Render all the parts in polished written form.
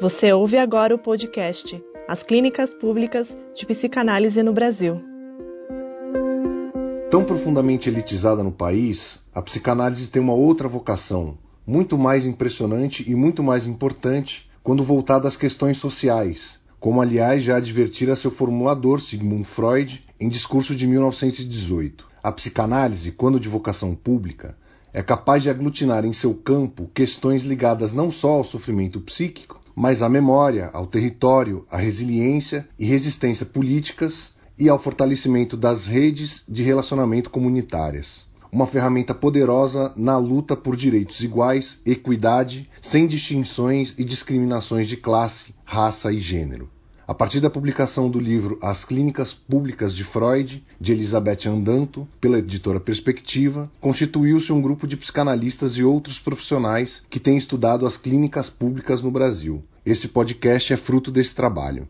Você ouve agora o podcast As Clínicas Públicas de Psicanálise no Brasil. Tão profundamente elitizada no país, a psicanálise tem uma outra vocação, muito mais impressionante e muito mais importante quando voltada às questões sociais, como aliás já advertira seu formulador, Sigmund Freud, em discurso de 1918. A psicanálise, quando de vocação pública, é capaz de aglutinar em seu campo questões ligadas não só ao sofrimento psíquico, mas à memória, ao território, à resiliência e resistência políticas e ao fortalecimento das redes de relacionamento comunitárias. Uma ferramenta poderosa na luta por direitos iguais, equidade, sem distinções e discriminações de classe, raça e gênero. A partir da publicação do livro As Clínicas Públicas de Freud, de Elizabeth Andanto, pela editora Perspectiva, constituiu-se um grupo de psicanalistas e outros profissionais que têm estudado as clínicas públicas no Brasil. Esse podcast é fruto desse trabalho.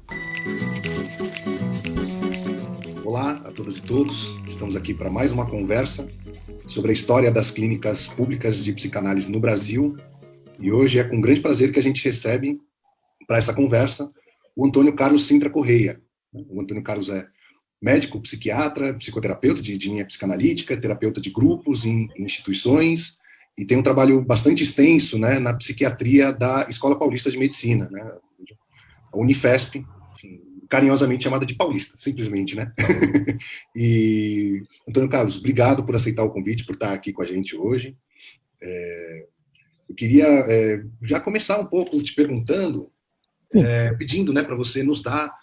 Olá a todas e todos, estamos aqui para mais uma conversa sobre a história das clínicas públicas de psicanálise no Brasil, e hoje é com grande prazer que a gente recebe para essa conversa o Antônio Carlos Sintra Correia. O Antônio Carlos é médico, psiquiatra, psicoterapeuta de linha psicanalítica, terapeuta de grupos em instituições, e tem um trabalho bastante extenso, né, na psiquiatria da Escola Paulista de Medicina, né, a Unifesp, enfim, carinhosamente chamada de Paulista, simplesmente, né? E, Antônio Carlos, obrigado por aceitar o convite, por estar aqui com a gente hoje. Eu queria já começar um pouco te perguntando, pedindo, né, para você nos dar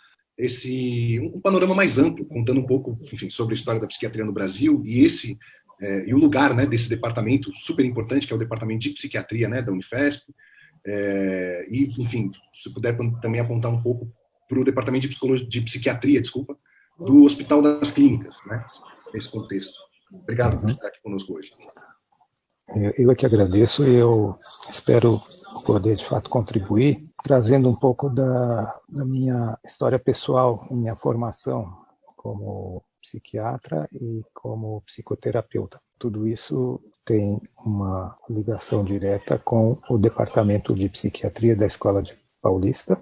um panorama mais amplo, contando um pouco, enfim, sobre a história da psiquiatria no Brasil e o lugar, né, desse departamento super importante, que é o departamento de psiquiatria, né, da Unifesp. E, enfim, se puder também apontar um pouco para o departamento de psiquiatria, do Hospital das Clínicas, né, nesse contexto. Obrigado por estar aqui conosco hoje. Eu é que agradeço e eu espero poder, de fato, contribuir, trazendo um pouco da minha história pessoal, minha formação como psiquiatra e como psicoterapeuta. Tudo isso tem uma ligação direta com o Departamento de Psiquiatria da Escola Paulista,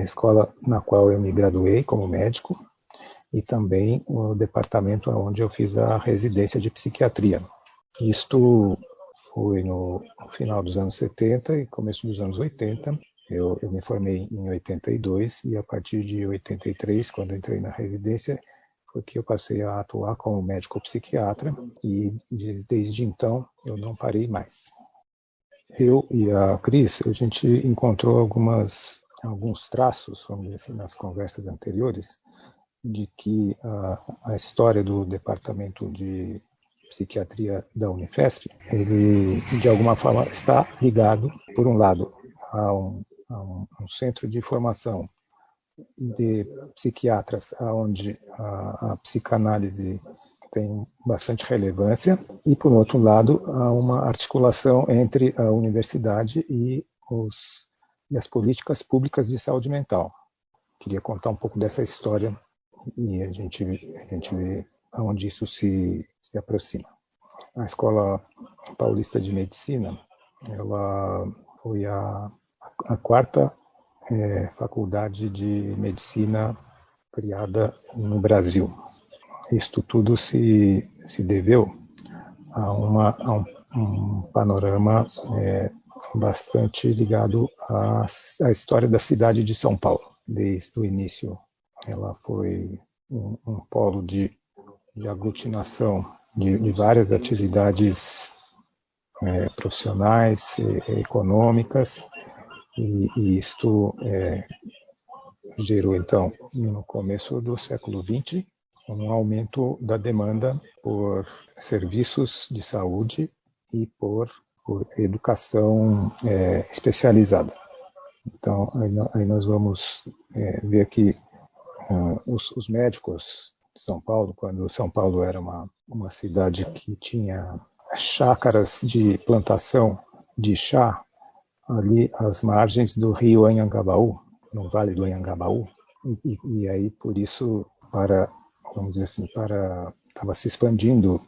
escola na qual eu me graduei como médico, e também o departamento onde eu fiz a residência de psiquiatria. Isto foi no final dos anos 70 e começo dos anos 80. Eu me formei em 82 e a partir de 83, quando entrei na residência, foi que eu passei a atuar como médico psiquiatra e desde então eu não parei mais. Eu e a Cris, a gente encontrou alguns traços, vamos dizer assim, nas conversas anteriores, de que a história do departamento de psiquiatria da Unifesp, ele de alguma forma está ligado, por um lado, a um centro de formação de psiquiatras, onde a psicanálise tem bastante relevância, e, por outro lado, há uma articulação entre a universidade e as políticas públicas de saúde mental. Queria contar um pouco dessa história e a gente vê aonde isso se aproxima. A Escola Paulista de Medicina, ela foi a quarta faculdade de medicina criada no Brasil. Isto tudo se deveu a um panorama bastante ligado à história da cidade de São Paulo. Desde o início, ela foi um polo de aglutinação de várias atividades profissionais, econômicas, e isto gerou, então, no começo do século XX, um aumento da demanda por serviços de saúde e por educação especializada. Então, aí nós vamos ver que os médicos de São Paulo, quando São Paulo era uma cidade que tinha chácaras de plantação de chá, ali às margens do rio Anhangabaú, no Vale do Anhangabaú, e aí por isso, vamos dizer assim, estava se expandindo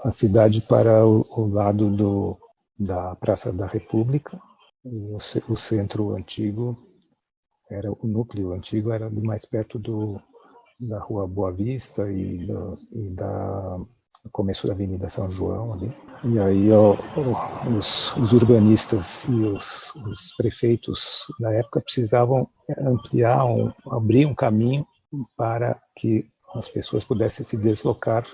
a cidade para o lado da Praça da República, E o centro antigo, o núcleo antigo era mais perto da Rua Boa Vista no começo da Avenida São João ali. E aí os urbanistas e os prefeitos da época precisavam abrir um caminho para que as pessoas pudessem se deslocar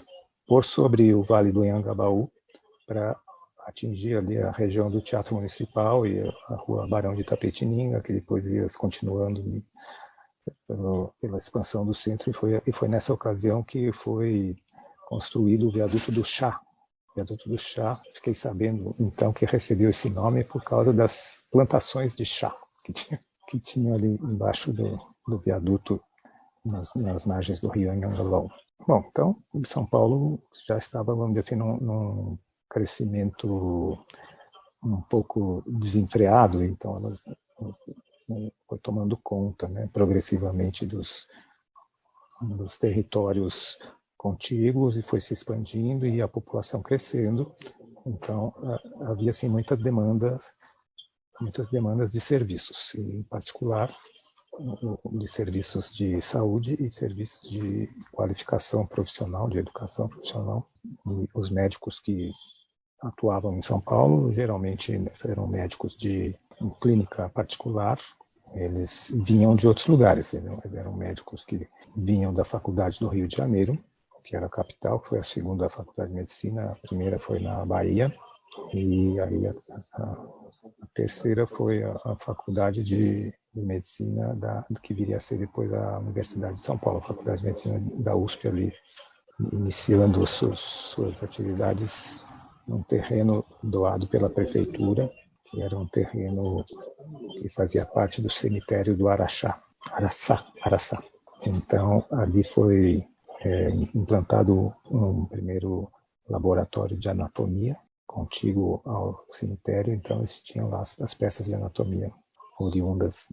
por sobre o Vale do Anhangabaú para atingir ali a região do Teatro Municipal e a Rua Barão de Itapetininga, que depois ia continuando pela expansão do centro, e foi nessa ocasião que foi construído o Viaduto do Chá. O Viaduto do Chá, fiquei sabendo então que recebeu esse nome por causa das plantações de chá que tinham ali embaixo do viaduto nas margens do rio Anhangabaú. Bom, então São Paulo já estava, vamos dizer assim, num crescimento um pouco desenfreado, então elas foi tomando conta, né, progressivamente dos territórios contíguos e foi se expandindo e a população crescendo. Então havia assim muitas demandas de serviços, em particular de serviços de saúde e serviços de qualificação profissional, de educação profissional. E os médicos que atuavam em São Paulo geralmente eram médicos de clínica particular. Eles vinham de outros lugares, eram médicos que vinham da Faculdade do Rio de Janeiro, que era a capital, que foi a segunda faculdade de medicina, a primeira foi na Bahia, e aí a terceira foi a Faculdade de Medicina que viria a ser depois a Universidade de São Paulo, a Faculdade de Medicina da USP ali, iniciando suas atividades num terreno doado pela prefeitura, que era um terreno que fazia parte do cemitério do Araçá. Então, ali foi implantado um primeiro laboratório de anatomia, contíguo ao cemitério, então eles tinham lá as peças de anatomia oriundas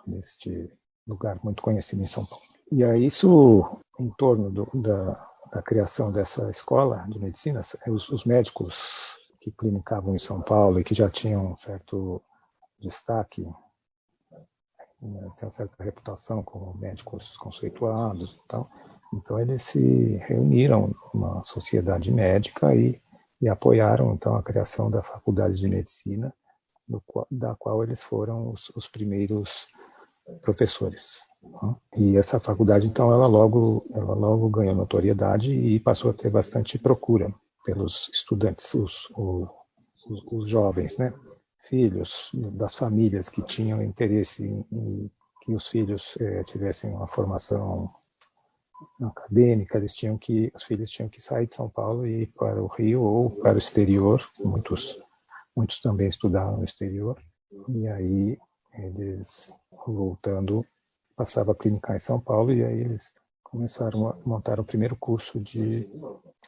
deste lugar muito conhecido em São Paulo. E aí isso, em torno da criação dessa escola de medicina, os médicos que clinicavam em São Paulo e que já tinham um certo destaque, tem uma certa reputação como médicos conceituados e tal, então eles se reuniram numa sociedade médica e apoiaram então a criação da Faculdade de Medicina, da qual eles foram os primeiros professores. E essa faculdade, então, ela logo ganhou notoriedade e passou a ter bastante procura pelos estudantes, os jovens, né? Filhos das famílias que tinham interesse em que os filhos tivessem uma formação acadêmica, os filhos tinham que sair de São Paulo e ir para o Rio ou para o exterior. Muitos também estudaram no exterior. E aí eles, voltando, passavam a clinicar em São Paulo, e aí eles começaram a montar o primeiro curso de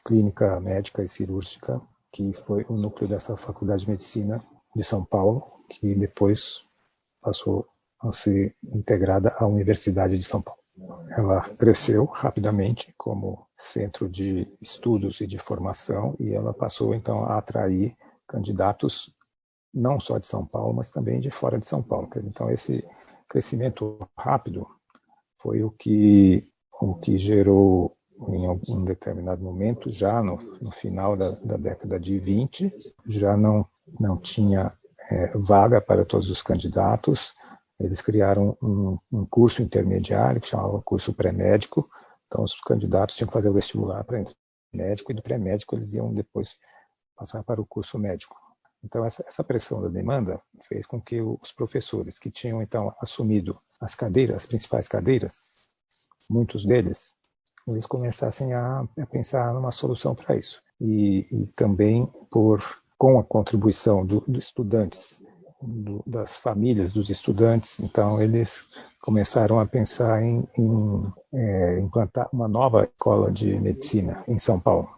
clínica médica e cirúrgica, que foi o núcleo dessa Faculdade de Medicina de São Paulo, que depois passou a ser integrada à Universidade de São Paulo. Ela cresceu rapidamente como centro de estudos e de formação, e ela passou então a atrair candidatos não só de São Paulo, mas também de fora de São Paulo. Então esse crescimento rápido foi o que gerou, em um determinado momento, já no final da década de 20, já não tinha vaga para todos os candidatos. Eles criaram um curso intermediário, que chamava curso pré-médico. Então os candidatos tinham que fazer o vestibular para entrar no médico, e do pré-médico eles iam depois passar para o curso médico. Então essa pressão da demanda fez com que os professores que tinham então assumido as principais cadeiras, muitos deles, eles começassem a pensar numa solução para isso. E também com a contribuição dos estudantes, das famílias dos estudantes, então eles começaram a pensar em implantar uma nova escola de medicina em São Paulo,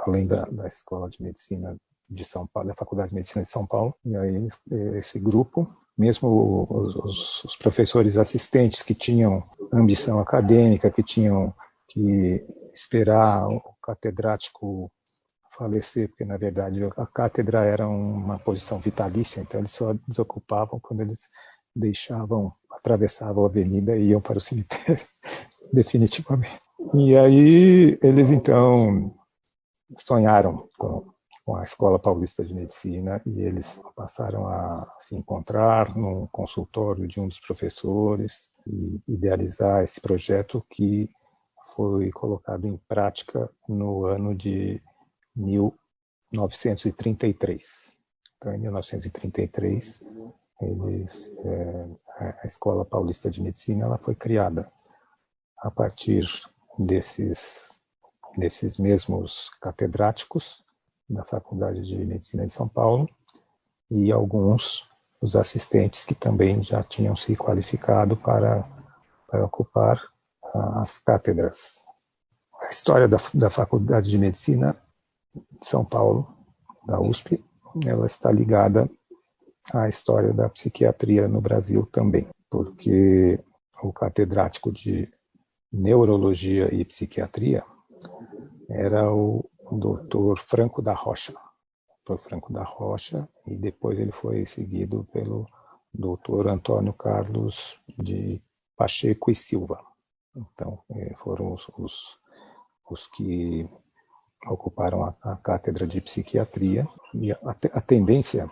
além da escola de medicina de São Paulo, da Faculdade de Medicina de São Paulo. E aí esse grupo, mesmo os professores assistentes que tinham ambição acadêmica, que tinham que esperar o catedrático falecer, porque na verdade a cátedra era uma posição vitalícia, então eles só desocupavam quando eles atravessavam a avenida e iam para o cemitério, definitivamente. E aí eles então sonharam com a Escola Paulista de Medicina e eles passaram a se encontrar num consultório de um dos professores e idealizar esse projeto que foi colocado em prática no ano de 1933. Então, em 1933, a Escola Paulista de Medicina ela foi criada a partir desses mesmos catedráticos da Faculdade de Medicina de São Paulo e alguns dos assistentes que também já tinham se qualificado para ocupar as cátedras. A história da Faculdade de Medicina de São Paulo, da USP, ela está ligada à história da psiquiatria no Brasil também, porque o catedrático de Neurologia e Psiquiatria era o Dr. Franco da Rocha. Dr. Franco da Rocha, e depois ele foi seguido pelo Dr. Antônio Carlos de Pacheco e Silva. Então, foram os que ocuparam a cátedra de psiquiatria, e a tendência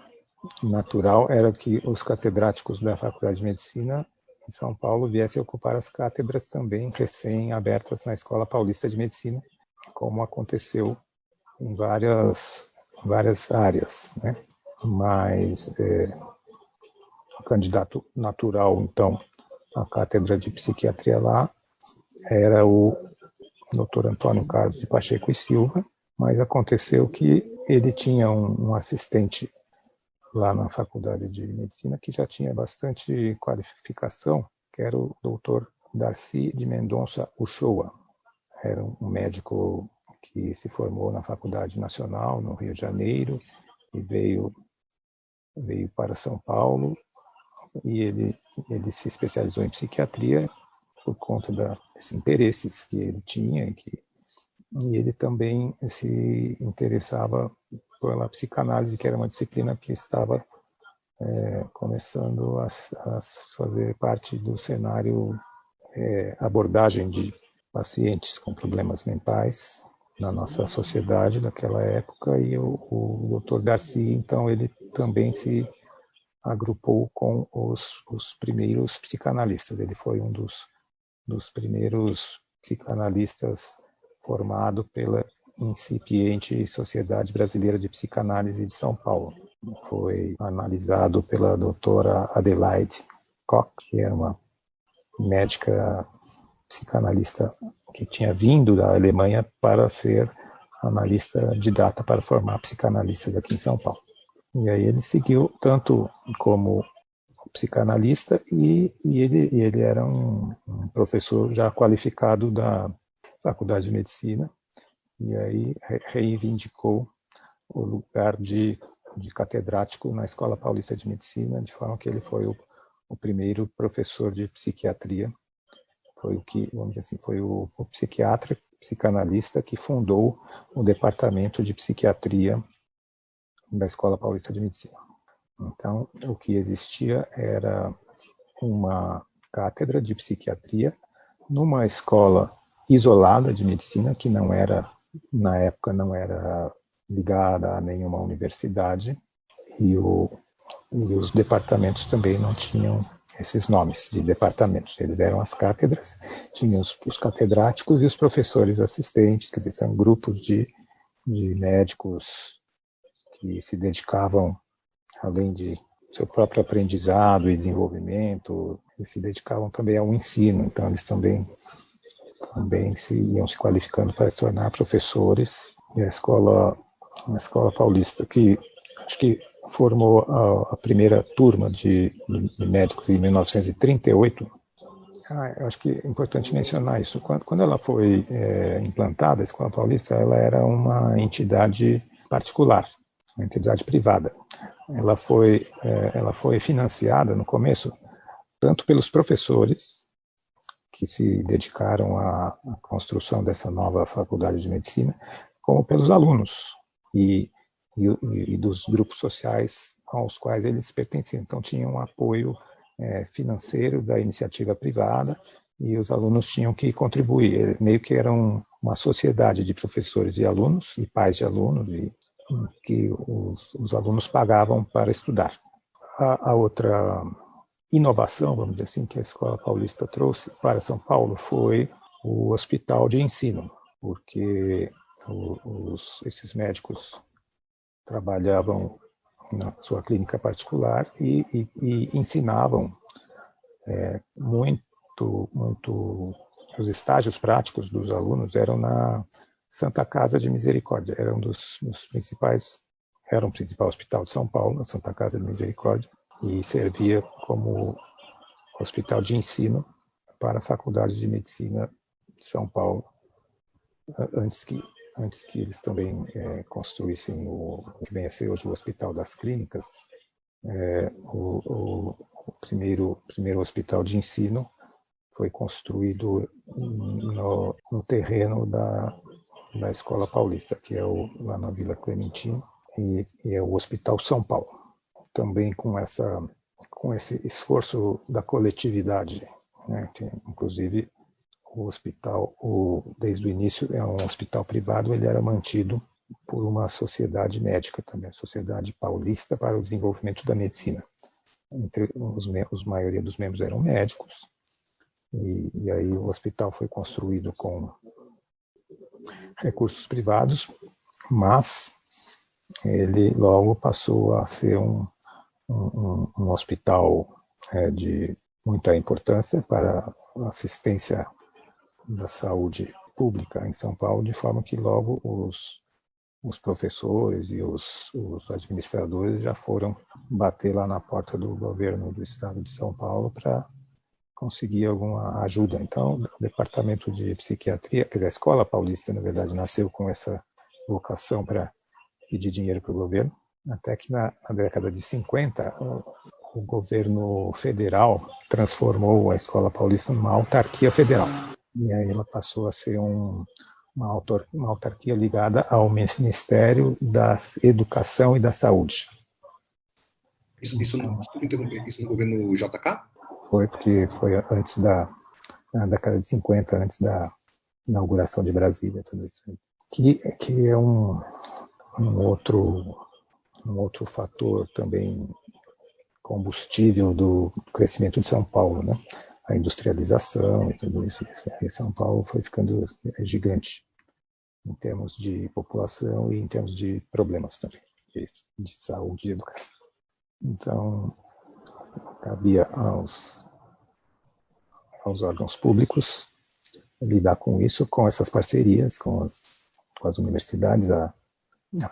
natural era que os catedráticos da Faculdade de Medicina em São Paulo viessem ocupar as cátedras também recém-abertas na Escola Paulista de Medicina, como aconteceu em várias áreas, né? Mas o candidato natural, então, à cátedra de psiquiatria lá era o Dr. Antônio Carlos de Pacheco e Silva, mas aconteceu que ele tinha um assistente lá na Faculdade de Medicina que já tinha bastante qualificação, que era o Dr. Darcy de Mendonça Uchoa. Era um médico que se formou na Faculdade Nacional, no Rio de Janeiro, e veio para São Paulo, e ele se especializou em psiquiatria por conta desses interesses que ele tinha, e ele também se interessava pela psicanálise, que era uma disciplina que estava começando a fazer parte do cenário abordagem de pacientes com problemas mentais na nossa sociedade daquela época, e o Dr. Darcy, então, ele também se agrupou com os primeiros psicanalistas. Ele foi um dos primeiros psicanalistas formado pela incipiente Sociedade Brasileira de Psicanálise de São Paulo. Foi analisado pela doutora Adelaide Koch, que era uma médica psicanalista que tinha vindo da Alemanha para ser analista de data para formar psicanalistas aqui em São Paulo. E aí ele seguiu tanto como psicanalista e ele era um professor já qualificado da Faculdade de Medicina, e aí reivindicou o lugar de catedrático na Escola Paulista de Medicina, de forma que ele foi o primeiro professor de psiquiatria. Foi vamos dizer assim, foi o psiquiatra, psicanalista que fundou o departamento de psiquiatria da Escola Paulista de Medicina. Então, o que existia era uma cátedra de psiquiatria numa escola isolada de medicina, que na época não era ligada a nenhuma universidade, e os departamentos também não tinham esses nomes de departamentos. Eles eram as cátedras, tinham os catedráticos e os professores assistentes, quer dizer, são grupos de médicos que se dedicavam, além de seu próprio aprendizado e desenvolvimento, eles se dedicavam também ao ensino. Então, eles também iam se qualificando para se tornar professores. E a escola paulista, que acho que formou a primeira turma de médicos em 1938. Eu acho que é importante mencionar isso. Quando ela foi implantada, a Escola Paulista, ela era uma entidade particular, uma entidade privada. Ela foi financiada no começo tanto pelos professores que se dedicaram à construção dessa nova faculdade de medicina, como pelos alunos. e, e dos grupos sociais aos quais eles pertenciam. Então, tinha um apoio financeiro da iniciativa privada e os alunos tinham que contribuir. Meio que era uma sociedade de professores e alunos, e pais de alunos, e que os alunos pagavam para estudar. A outra inovação, vamos dizer assim, que a Escola Paulista trouxe para São Paulo foi o hospital de ensino, porque esses médicos trabalhavam na sua clínica particular e ensinavam muito os estágios práticos dos alunos eram na Santa Casa de Misericórdia, era era o principal hospital de São Paulo, a Santa Casa de Misericórdia, e servia como hospital de ensino para a Faculdade de Medicina de São Paulo, antes que eles também construíssem o que vem a ser hoje o Hospital das Clínicas. O primeiro hospital de ensino foi construído no terreno da Escola Paulista, que é lá na Vila Clementino, e é o Hospital São Paulo. Também com esse esforço da coletividade, né, que, inclusive, o hospital, desde o início, é um hospital privado, ele era mantido por uma sociedade médica também, a Sociedade Paulista para o Desenvolvimento da Medicina. A maioria dos membros eram médicos, e aí o hospital foi construído com recursos privados, mas ele logo passou a ser um hospital de muita importância para a assistência da saúde pública em São Paulo, de forma que logo os professores e os administradores já foram bater lá na porta do governo do estado de São Paulo para conseguir alguma ajuda. Então, o departamento de psiquiatria, quer dizer, a Escola Paulista, na verdade, nasceu com essa vocação para pedir dinheiro para o governo, até que na década de 50, o governo federal transformou a Escola Paulista numa autarquia federal. E aí ela passou a ser uma autarquia ligada ao Ministério da Educação e da Saúde. Isso no governo JK? Foi porque foi na década de 50, antes da inauguração de Brasília, tudo isso. Que é um outro fator também combustível do crescimento de São Paulo, né? A industrialização e tudo isso. E São Paulo foi ficando gigante em termos de população e em termos de problemas também, de saúde e educação. Então, cabia aos órgãos públicos lidar com isso, com essas parcerias, com as universidades. A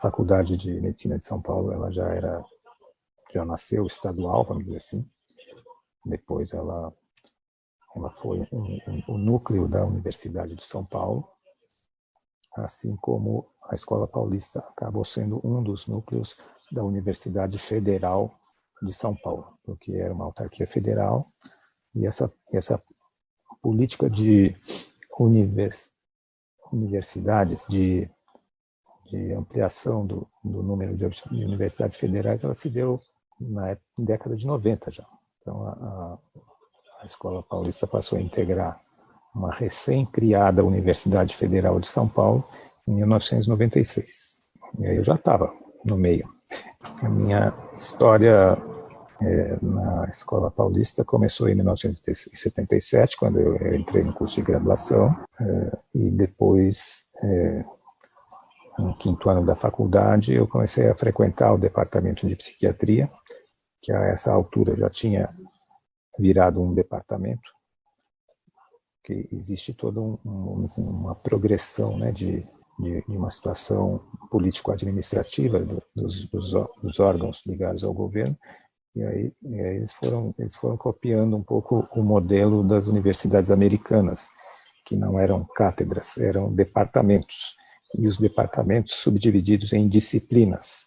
Faculdade de Medicina de São Paulo, ela já nasceu estadual, vamos dizer assim. Depois ela foi o núcleo da Universidade de São Paulo, assim como a Escola Paulista acabou sendo um dos núcleos da Universidade Federal de São Paulo, porque era uma autarquia federal, e essa política de universidades, de ampliação do número de universidades federais, ela se deu na década de 90 já. Então, a Escola Paulista passou a integrar uma recém-criada Universidade Federal de São Paulo em 1996. E aí eu já estava no meio. A minha história na Escola Paulista começou em 1977, quando eu entrei no curso de graduação, e depois, no quinto ano da faculdade, eu comecei a frequentar o departamento de psiquiatria, que a essa altura já tinha virado um departamento, que existe toda uma progressão, né, de uma situação político-administrativa dos órgãos ligados ao governo, e aí eles foram copiando um pouco o modelo das universidades americanas, que não eram cátedras, eram departamentos, e os departamentos subdivididos em disciplinas,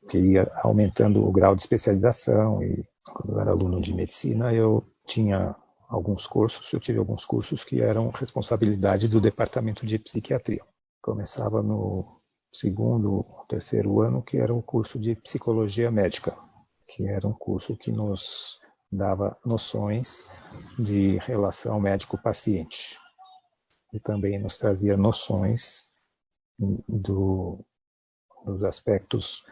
que ia aumentando o grau de especialização. E quando eu era aluno de medicina, eu tive alguns cursos que eram responsabilidade do departamento de psiquiatria. Começava no segundo, terceiro ano, que era o curso de Psicologia Médica, que era um curso que nos dava noções de relação médico-paciente e também nos trazia noções dos aspectos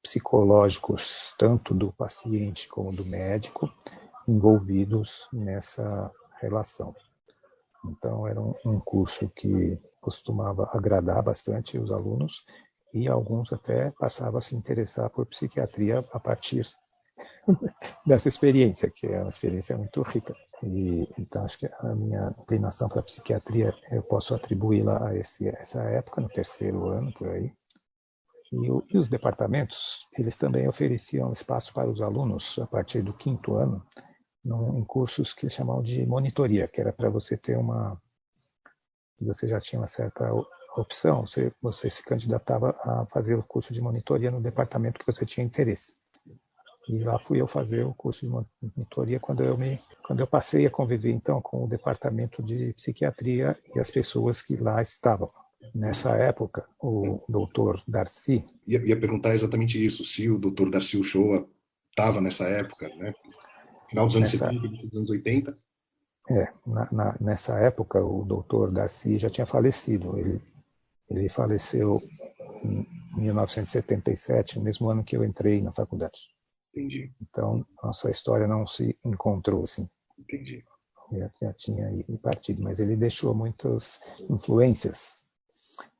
psicológicos, tanto do paciente como do médico, envolvidos nessa relação. Então, era um curso que costumava agradar bastante os alunos e alguns até passavam a se interessar por psiquiatria a partir dessa experiência, que é uma experiência muito rica. Então, acho que a minha inclinação para a psiquiatria eu posso atribuí-la a essa época, no terceiro ano, por aí. E os departamentos, eles também ofereciam espaço para os alunos, a partir do quinto ano, em cursos que chamavam de monitoria, que era para você ter você já tinha uma certa opção, você se candidatava a fazer o curso de monitoria no departamento que você tinha interesse. E lá fui eu fazer o curso de monitoria quando eu passei a conviver, então, com o departamento de psiquiatria e as pessoas que lá estavam. Nessa época, o doutor Darcy... Ia perguntar exatamente isso, se o doutor Darcy Uchoa estava nessa época, né? Final dos anos 70, dos anos 80. Nessa época, o doutor Darcy já tinha falecido. Ele faleceu em 1977, no mesmo ano que eu entrei na faculdade. Entendi. Então, nossa história não se encontrou, assim. Entendi. Já tinha partido, mas ele deixou muitas influências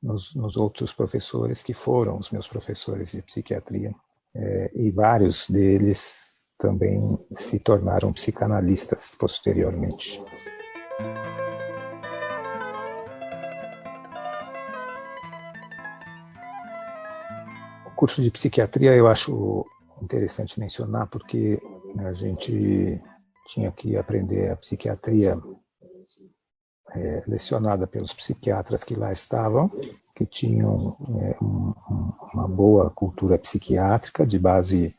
nos outros professores que foram os meus professores de psiquiatria, e vários deles também se tornaram psicanalistas posteriormente. O curso de psiquiatria eu acho interessante mencionar porque a gente tinha que aprender a psiquiatria lecionada pelos psiquiatras que lá estavam, que tinham uma boa cultura psiquiátrica de base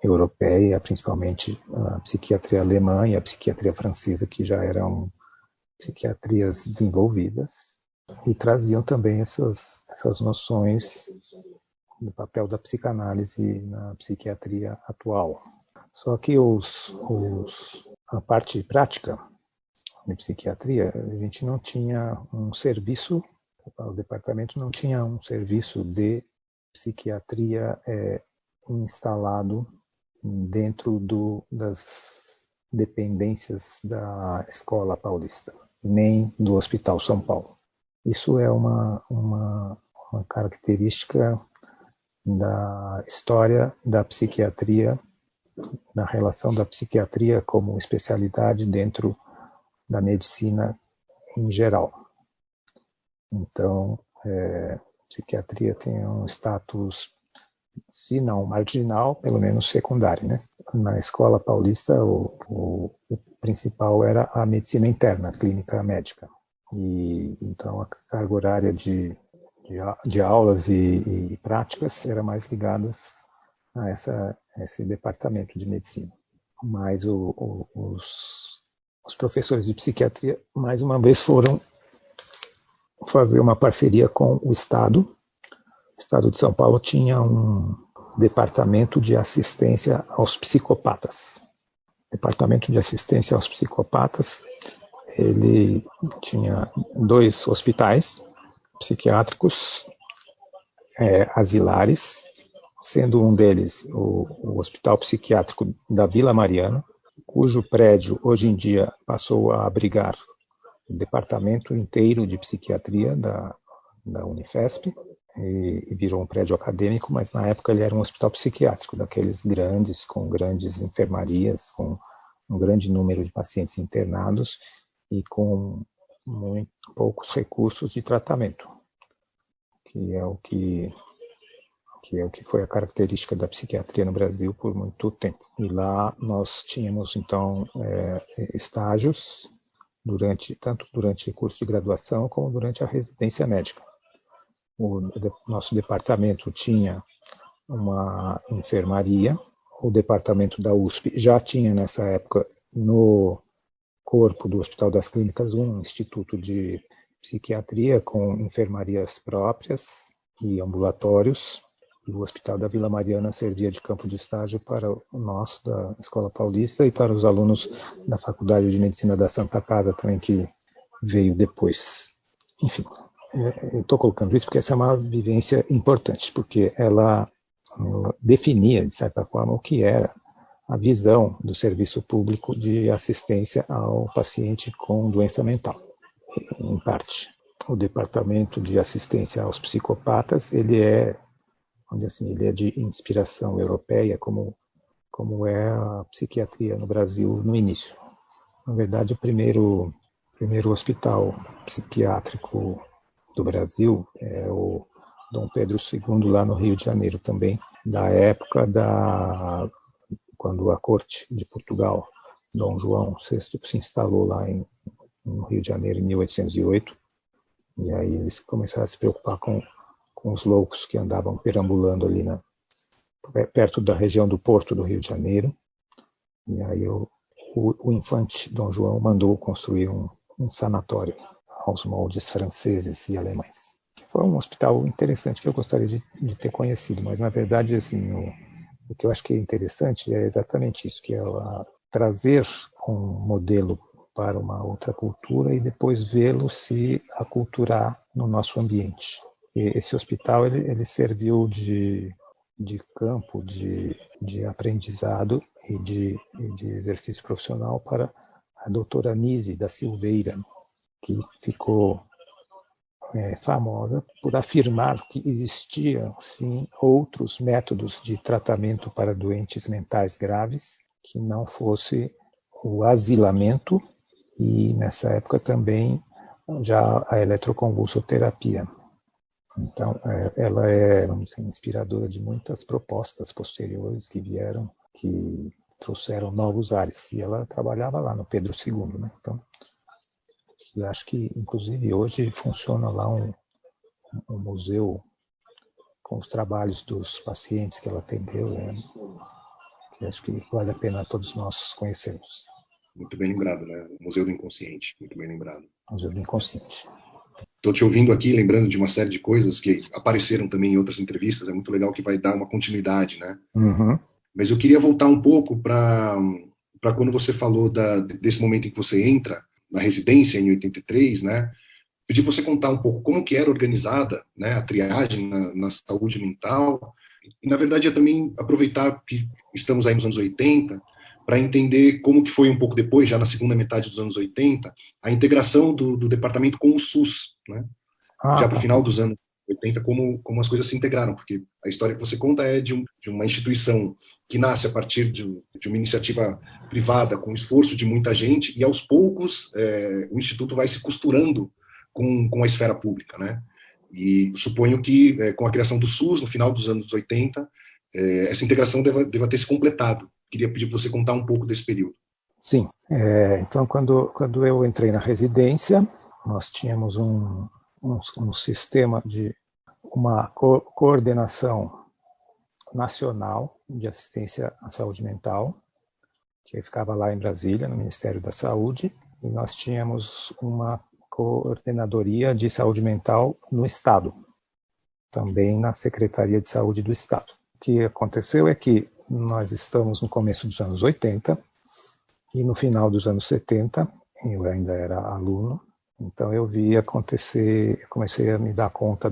europeia, principalmente a psiquiatria alemã e a psiquiatria francesa, que já eram psiquiatrias desenvolvidas, e traziam também essas noções do papel da psicanálise na psiquiatria atual. Só que a parte prática de psiquiatria, a gente não tinha um serviço, o departamento não tinha um serviço de psiquiatria instalado dentro das dependências da Escola Paulista, nem do Hospital São Paulo. Isso é uma característica da história da psiquiatria, da relação da psiquiatria como especialidade dentro da medicina em geral. Então, psiquiatria tem um status, se não marginal, pelo menos secundário, né? Na Escola Paulista, o principal era a medicina interna, a clínica médica. E então a carga horária de aulas e práticas era mais ligadas a esse departamento de medicina. Mas os professores de psiquiatria, mais uma vez, foram fazer uma parceria com o Estado. O Estado de São Paulo tinha um departamento de assistência aos psicopatas. Departamento de assistência aos psicopatas, ele tinha 2 hospitais psiquiátricos asilares, sendo um deles o Hospital Psiquiátrico da Vila Mariana, cujo prédio hoje em dia passou a abrigar o departamento inteiro de psiquiatria da Unifesp, e virou um prédio acadêmico, mas na época ele era um hospital psiquiátrico, daqueles grandes, com grandes enfermarias, com um grande número de pacientes internados e com muito poucos recursos de tratamento, que é o que foi a característica da psiquiatria no Brasil por muito tempo. E lá nós tínhamos, então, estágios tanto durante o curso de graduação como durante a residência médica. O nosso departamento tinha uma enfermaria, o departamento da USP já tinha nessa época no corpo do Hospital das Clínicas um instituto de psiquiatria com enfermarias próprias e ambulatórios. E o Hospital da Vila Mariana servia de campo de estágio para nós da Escola Paulista e para os alunos da Faculdade de Medicina da Santa Casa também, que veio depois. Enfim, eu estou colocando isso porque essa é uma vivência importante, porque ela definia, de certa forma, o que era a visão do serviço público de assistência ao paciente com doença mental. Em parte, o Departamento de Assistência aos Psicopatas, ele é de inspiração europeia, como é a psiquiatria no Brasil no início. Na verdade, o primeiro hospital psiquiátrico do Brasil é o Dom Pedro II, lá no Rio de Janeiro também, da época quando a corte de Portugal, Dom João VI, se instalou lá no Rio de Janeiro em 1808, e aí eles começaram a se preocupar com os loucos que andavam perambulando ali perto da região do Porto do Rio de Janeiro. E aí o infante Dom João mandou construir um sanatório aos moldes franceses e alemães. Foi um hospital interessante que eu gostaria de ter conhecido, mas na verdade assim, o que eu acho que é interessante é exatamente isso, que é trazer um modelo para uma outra cultura e depois vê-lo se aculturar no nosso ambiente. E esse hospital ele serviu de campo de aprendizado e de exercício profissional para a doutora Nise da Silveira, que ficou famosa por afirmar que existiam, sim, outros métodos de tratamento para doentes mentais graves que não fosse o asilamento e, nessa época, também já a eletroconvulsoterapia. Então, ela é, vamos dizer, inspiradora de muitas propostas posteriores que vieram, que trouxeram novos ares. E ela trabalhava lá no Pedro II, né? Então, eu acho que, inclusive, hoje funciona lá um museu com os trabalhos dos pacientes que ela atendeu, né? Que acho que vale a pena todos nós conhecermos. Muito bem lembrado, né? O Museu do Inconsciente, muito bem lembrado. Museu do Inconsciente. Estou te ouvindo aqui, lembrando de uma série de coisas que apareceram também em outras entrevistas, é muito legal que vai dar uma continuidade, né? Uhum. Mas eu queria voltar um pouco para quando você falou desse momento em que você entra na residência em 83, né? Pedi você contar um pouco como que era organizada, né, a triagem na saúde mental. E, na verdade, eu também aproveitar que estamos aí nos anos 80 para entender como que foi um pouco depois, já na segunda metade dos anos 80, a integração do departamento com o SUS, né? Já para o final dos anos 80, como as coisas se integraram, porque a história que você conta é de uma instituição que nasce a partir de uma iniciativa privada, com esforço de muita gente, e aos poucos o Instituto vai se costurando com a esfera pública, né? E suponho que com a criação do SUS, no final dos anos 80, essa integração deva ter se completado. Queria pedir para você contar um pouco desse período. Sim. Então, quando eu entrei na residência, nós tínhamos um sistema de uma coordenação nacional de assistência à saúde mental, que ficava lá em Brasília, no Ministério da Saúde, e nós tínhamos uma coordenadoria de saúde mental no Estado, também na Secretaria de Saúde do Estado. O que aconteceu é que nós estamos no começo dos anos 80 e no final dos anos 70, eu ainda era aluno, então eu vi acontecer, comecei a me dar conta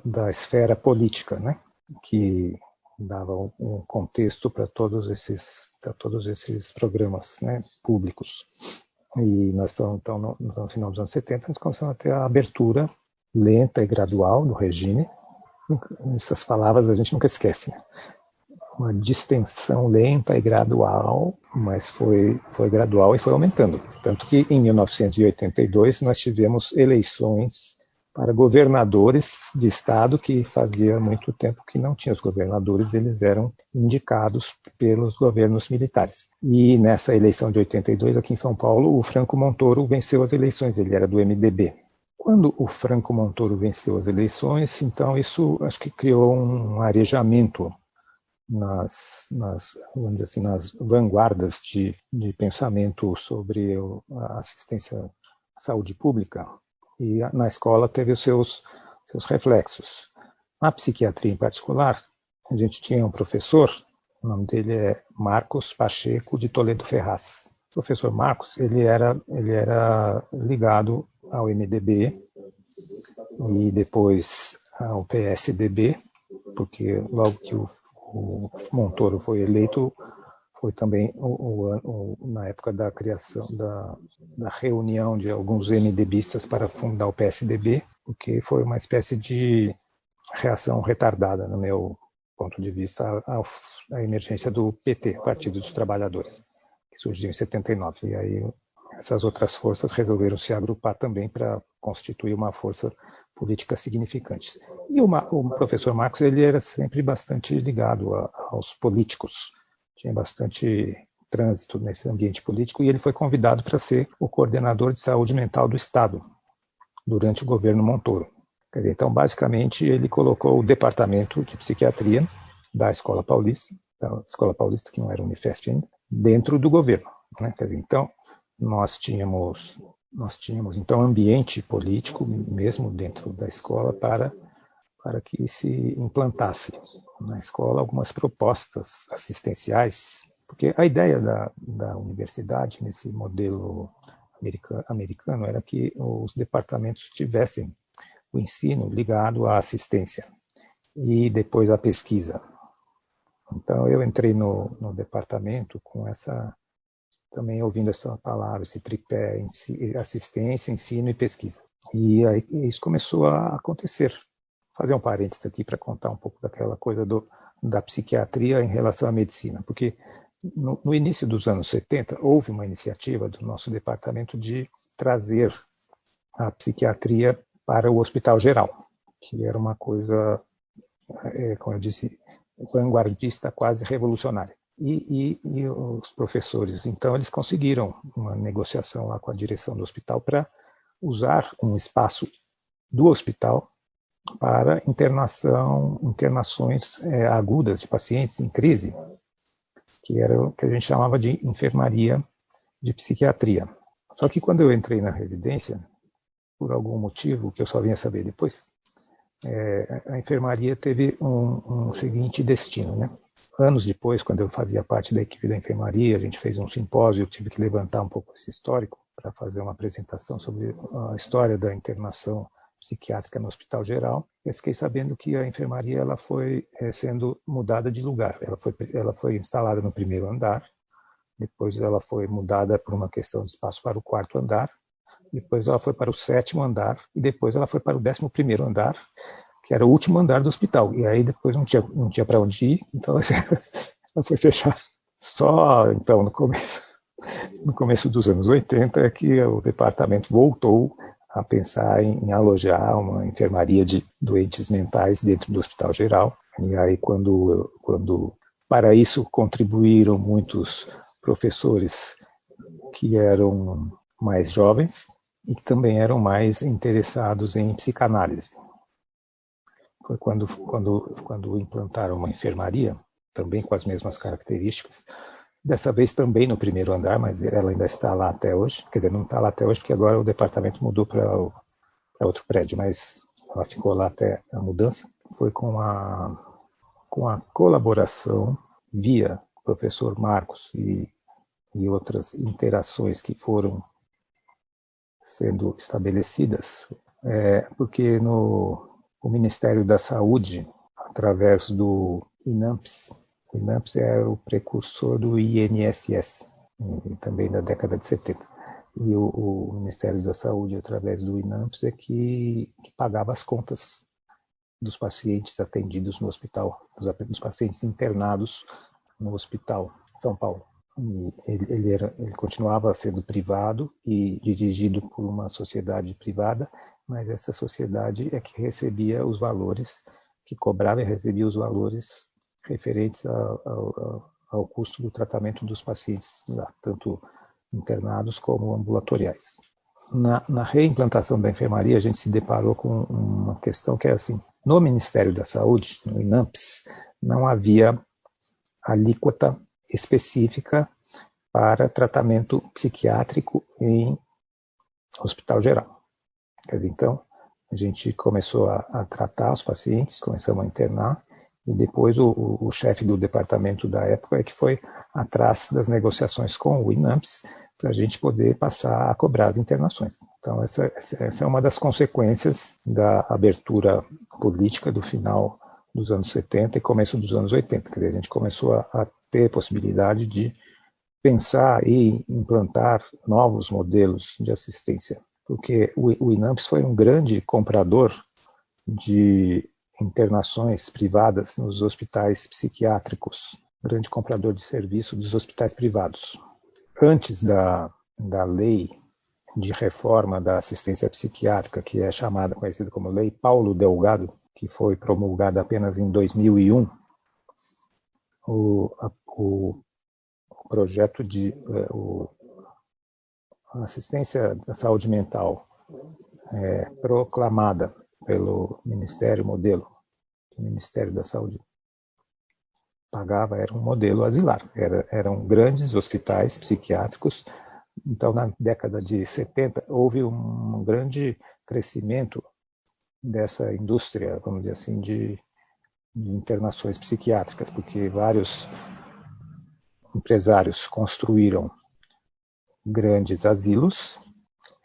da esfera política, né, que dava um contexto para todos esses programas, né, públicos. E nós estamos, então, no final dos anos 70, nós começamos a ter a abertura lenta e gradual do regime. Essas palavras a gente nunca esquece, né? Uma distensão lenta e gradual, mas foi gradual e foi aumentando. Tanto que em 1982 nós tivemos eleições para governadores de estado, que fazia muito tempo que não tinha os governadores, eles eram indicados pelos governos militares. E nessa eleição de 82, aqui em São Paulo, o Franco Montoro venceu as eleições, ele era do MDB. Quando o Franco Montoro venceu as eleições, então isso acho que criou um arejamento nas vanguardas de pensamento sobre a assistência à saúde pública, E na escola teve os seus reflexos. Na psiquiatria em particular, a gente tinha um professor, o nome dele é Marcos Pacheco de Toledo Ferraz. O professor Marcos, ele era ligado ao MDB e depois ao PSDB, porque logo que o Montoro foi eleito, foi também na época da criação, da reunião de alguns MDBistas para fundar o PSDB, porque foi uma espécie de reação retardada, no meu ponto de vista, à emergência do PT, Partido dos Trabalhadores, que surgiu em 79. E aí essas outras forças resolveram se agrupar também para constituir uma força política significante. E o professor Marcos, ele era sempre bastante ligado aos políticos, tinha bastante trânsito nesse ambiente político, e ele foi convidado para ser o coordenador de saúde mental do Estado durante o governo Montoro. Quer dizer, então, basicamente, ele colocou o departamento de psiquiatria da Escola Paulista, que não era Unifesp ainda, dentro do governo, né? Quer dizer, então, nós tínhamos então ambiente político mesmo dentro da escola para que se implantasse na escola algumas propostas assistenciais, porque a ideia da universidade nesse modelo americano era que os departamentos tivessem o ensino ligado à assistência e depois à pesquisa. Então eu entrei no departamento com também ouvindo essa palavra, esse tripé, assistência, ensino e pesquisa. E aí isso começou a acontecer. Vou fazer um parênteses aqui para contar um pouco daquela coisa da psiquiatria em relação à medicina, porque no início dos anos 70 houve uma iniciativa do nosso departamento de trazer a psiquiatria para o Hospital Geral, que era uma coisa, como eu disse, vanguardista, quase revolucionária. E os professores, então, eles conseguiram uma negociação lá com a direção do hospital para usar um espaço do hospital para internações agudas de pacientes em crise, que era o que a gente chamava de enfermaria de psiquiatria. Só que quando eu entrei na residência, por algum motivo, que eu só vinha saber depois, a enfermaria teve um seguinte destino, né? Anos depois, quando eu fazia parte da equipe da enfermaria, a gente fez um simpósio, eu tive que levantar um pouco esse histórico para fazer uma apresentação sobre a história da internação psiquiátrica no Hospital Geral. Eu fiquei sabendo que a enfermaria ela foi sendo mudada de lugar. Ela foi instalada no primeiro andar, depois ela foi mudada por uma questão de espaço para o quarto andar, depois ela foi para o sétimo andar e depois ela foi para o 11º andar, que era o último andar do hospital. E aí depois não tinha para onde ir, então ela foi fechada. Só então no começo dos anos 80 é que o departamento voltou a pensar em alojar uma enfermaria de doentes mentais dentro do Hospital Geral. E aí quando para isso contribuíram muitos professores que eram mais jovens e que também eram mais interessados em psicanálise. Foi quando implantaram uma enfermaria, também com as mesmas características, dessa vez também no primeiro andar, mas ela ainda está lá até hoje. Quer dizer, não está lá até hoje, porque agora o departamento mudou para outro prédio, mas ela ficou lá até a mudança. Foi com a colaboração via professor Marcos e outras interações que foram sendo estabelecidas, porque o Ministério da Saúde, através do INAMPS, o INAMPS é o precursor do INSS, também da década de 70. E o Ministério da Saúde, através do INAMPS, é que pagava as contas dos pacientes atendidos no hospital, dos pacientes internados no Hospital São Paulo. Ele continuava sendo privado e dirigido por uma sociedade privada, mas essa sociedade é que recebia os valores, que cobrava e recebia os valores referentes ao custo do tratamento dos pacientes lá, tanto internados como ambulatoriais. Na reimplantação da enfermaria, a gente se deparou com uma questão que é assim: no Ministério da Saúde, no INAMPS, não havia alíquota específica para tratamento psiquiátrico em hospital geral. Quer dizer, então, a gente começou a tratar os pacientes, começamos a internar, e depois o chefe do departamento da época é que foi atrás das negociações com o INAMPS para a gente poder passar a cobrar as internações. Então, essa é uma das consequências da abertura política do final dos anos 70 e começo dos anos 80. Quer dizer, a gente começou a ter possibilidade de pensar e implantar novos modelos de assistência, porque o INAMPS foi um grande comprador de internações privadas nos hospitais psiquiátricos, grande comprador de serviço dos hospitais privados. Antes da lei de reforma da assistência psiquiátrica, que é conhecida como Lei Paulo Delgado, que foi promulgada apenas em 2001, o projeto de assistência da saúde mental proclamada pelo Ministério Modelo, o Ministério da Saúde pagava, era um modelo asilar, eram grandes hospitais psiquiátricos. Então, na década de 70, houve um grande crescimento dessa indústria, vamos dizer assim, de internações psiquiátricas, porque vários empresários construíram grandes asilos,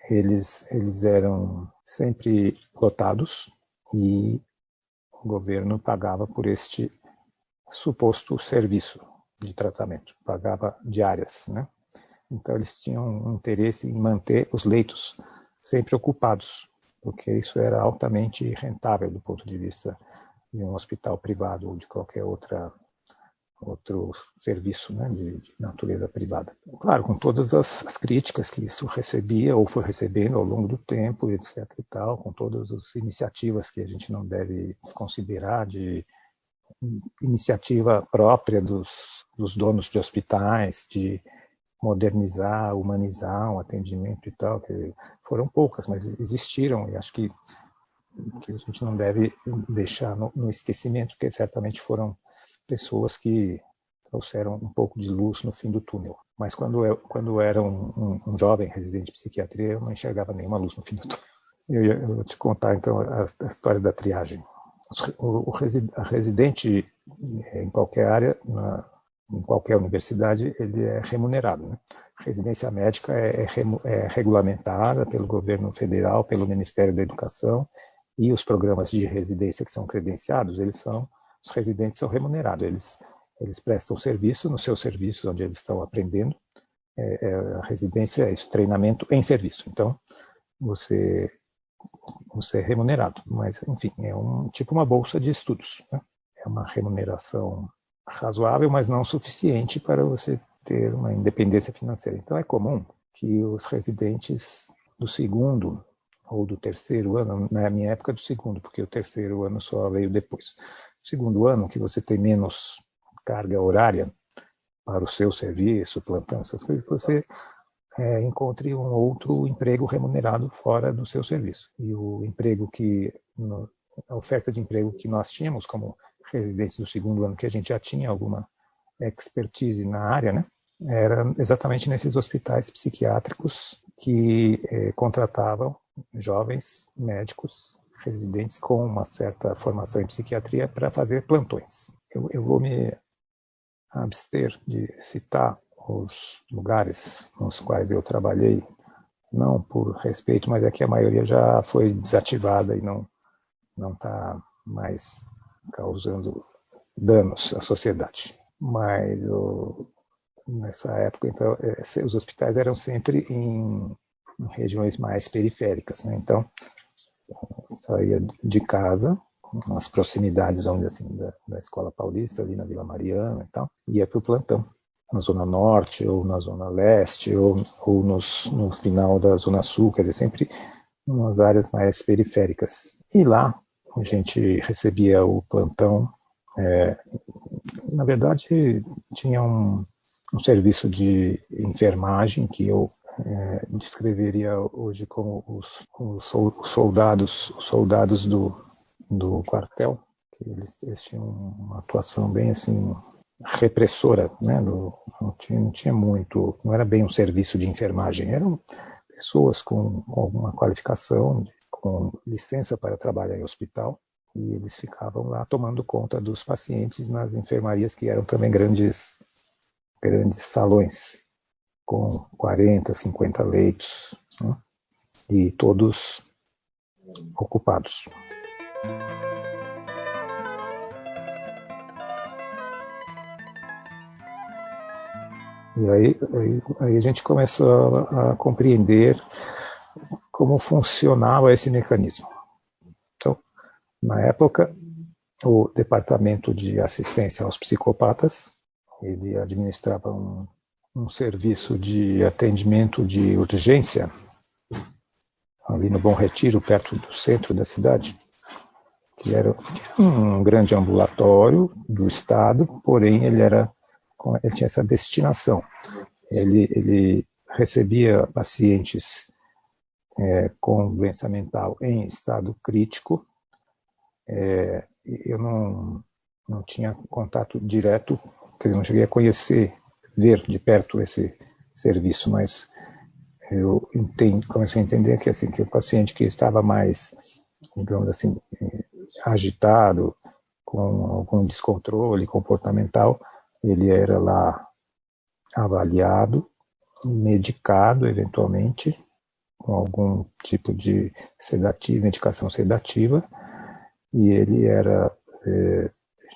eles eram sempre lotados e o governo pagava por este suposto serviço de tratamento, pagava diárias, né? Então eles tinham um interesse em manter os leitos sempre ocupados, porque isso era altamente rentável do ponto de vista de um hospital privado ou de qualquer outro serviço, né, de natureza privada. Claro, com todas as críticas que isso recebia ou foi recebendo ao longo do tempo, etc. e tal, com todas as iniciativas que a gente não deve desconsiderar, de iniciativa própria dos donos de hospitais, de modernizar, humanizar um atendimento e tal, que foram poucas, mas existiram, e acho que a gente não deve deixar no esquecimento, porque certamente foram pessoas que trouxeram um pouco de luz no fim do túnel. Mas quando eu era um jovem residente de psiquiatria, eu não enxergava nenhuma luz no fim do túnel. Eu vou te contar, então, a história da triagem. A residente em qualquer área, em qualquer universidade, ele é remunerado, né? A residência médica é regulamentada pelo governo federal, pelo Ministério da Educação, e os programas de residência que são credenciados, os residentes são remunerados, eles prestam serviço nos seus serviços onde eles estão aprendendo. A residência é isso, treinamento em serviço. Então, você é remunerado, mas, enfim, é tipo uma bolsa de estudos, né? É uma remuneração razoável, mas não suficiente para você ter uma independência financeira. Então, é comum que os residentes do segundo ou do terceiro ano, na minha época do segundo, porque o terceiro ano só veio depois. O segundo ano, que você tem menos carga horária para o seu serviço, plantão, essas coisas, você encontre um outro emprego remunerado fora do seu serviço. E o emprego a oferta de emprego que nós tínhamos como residentes do segundo ano, que a gente já tinha alguma expertise na área, né, era exatamente nesses hospitais psiquiátricos que contratavam jovens médicos residentes com uma certa formação em psiquiatria para fazer plantões. Eu vou me abster de citar os lugares nos quais eu trabalhei, não por respeito, mas é que a maioria já foi desativada e não está mais causando danos à sociedade. Mas nessa época, então, os hospitais eram sempre em regiões mais periféricas, né? Então, saía de casa, nas proximidades, vamos dizer assim, da Escola Paulista, ali na Vila Mariana e tal, ia para o plantão, na Zona Norte, ou na Zona Leste, ou no final da Zona Sul, quer dizer, sempre nas áreas mais periféricas. E lá a gente recebia o plantão. Na verdade, tinha um serviço de enfermagem que eu descreveria hoje como os soldados do quartel, que eles tinham uma atuação bem assim repressora, né? Não tinha muito, não era bem um serviço de enfermagem, eram pessoas com alguma qualificação, com licença para trabalhar em hospital, e eles ficavam lá tomando conta dos pacientes nas enfermarias, que eram também grandes salões, com 40, 50 leitos, né? E todos ocupados. E aí a gente começou a compreender como funcionava esse mecanismo. Então, na época, o Departamento de Assistência aos Psicopatas, ele administrava um serviço de atendimento de urgência ali no Bom Retiro, perto do centro da cidade, que era um grande ambulatório do Estado, porém ele tinha essa destinação. Ele recebia pacientes com doença mental em estado crítico. Eu não tinha contato direto, quer dizer, não cheguei a ver de perto esse serviço, mas eu comecei a entender que, assim, que o paciente que estava mais, digamos assim, agitado, com algum descontrole comportamental, ele era lá avaliado, medicado eventualmente, com algum tipo de medicação sedativa, e ele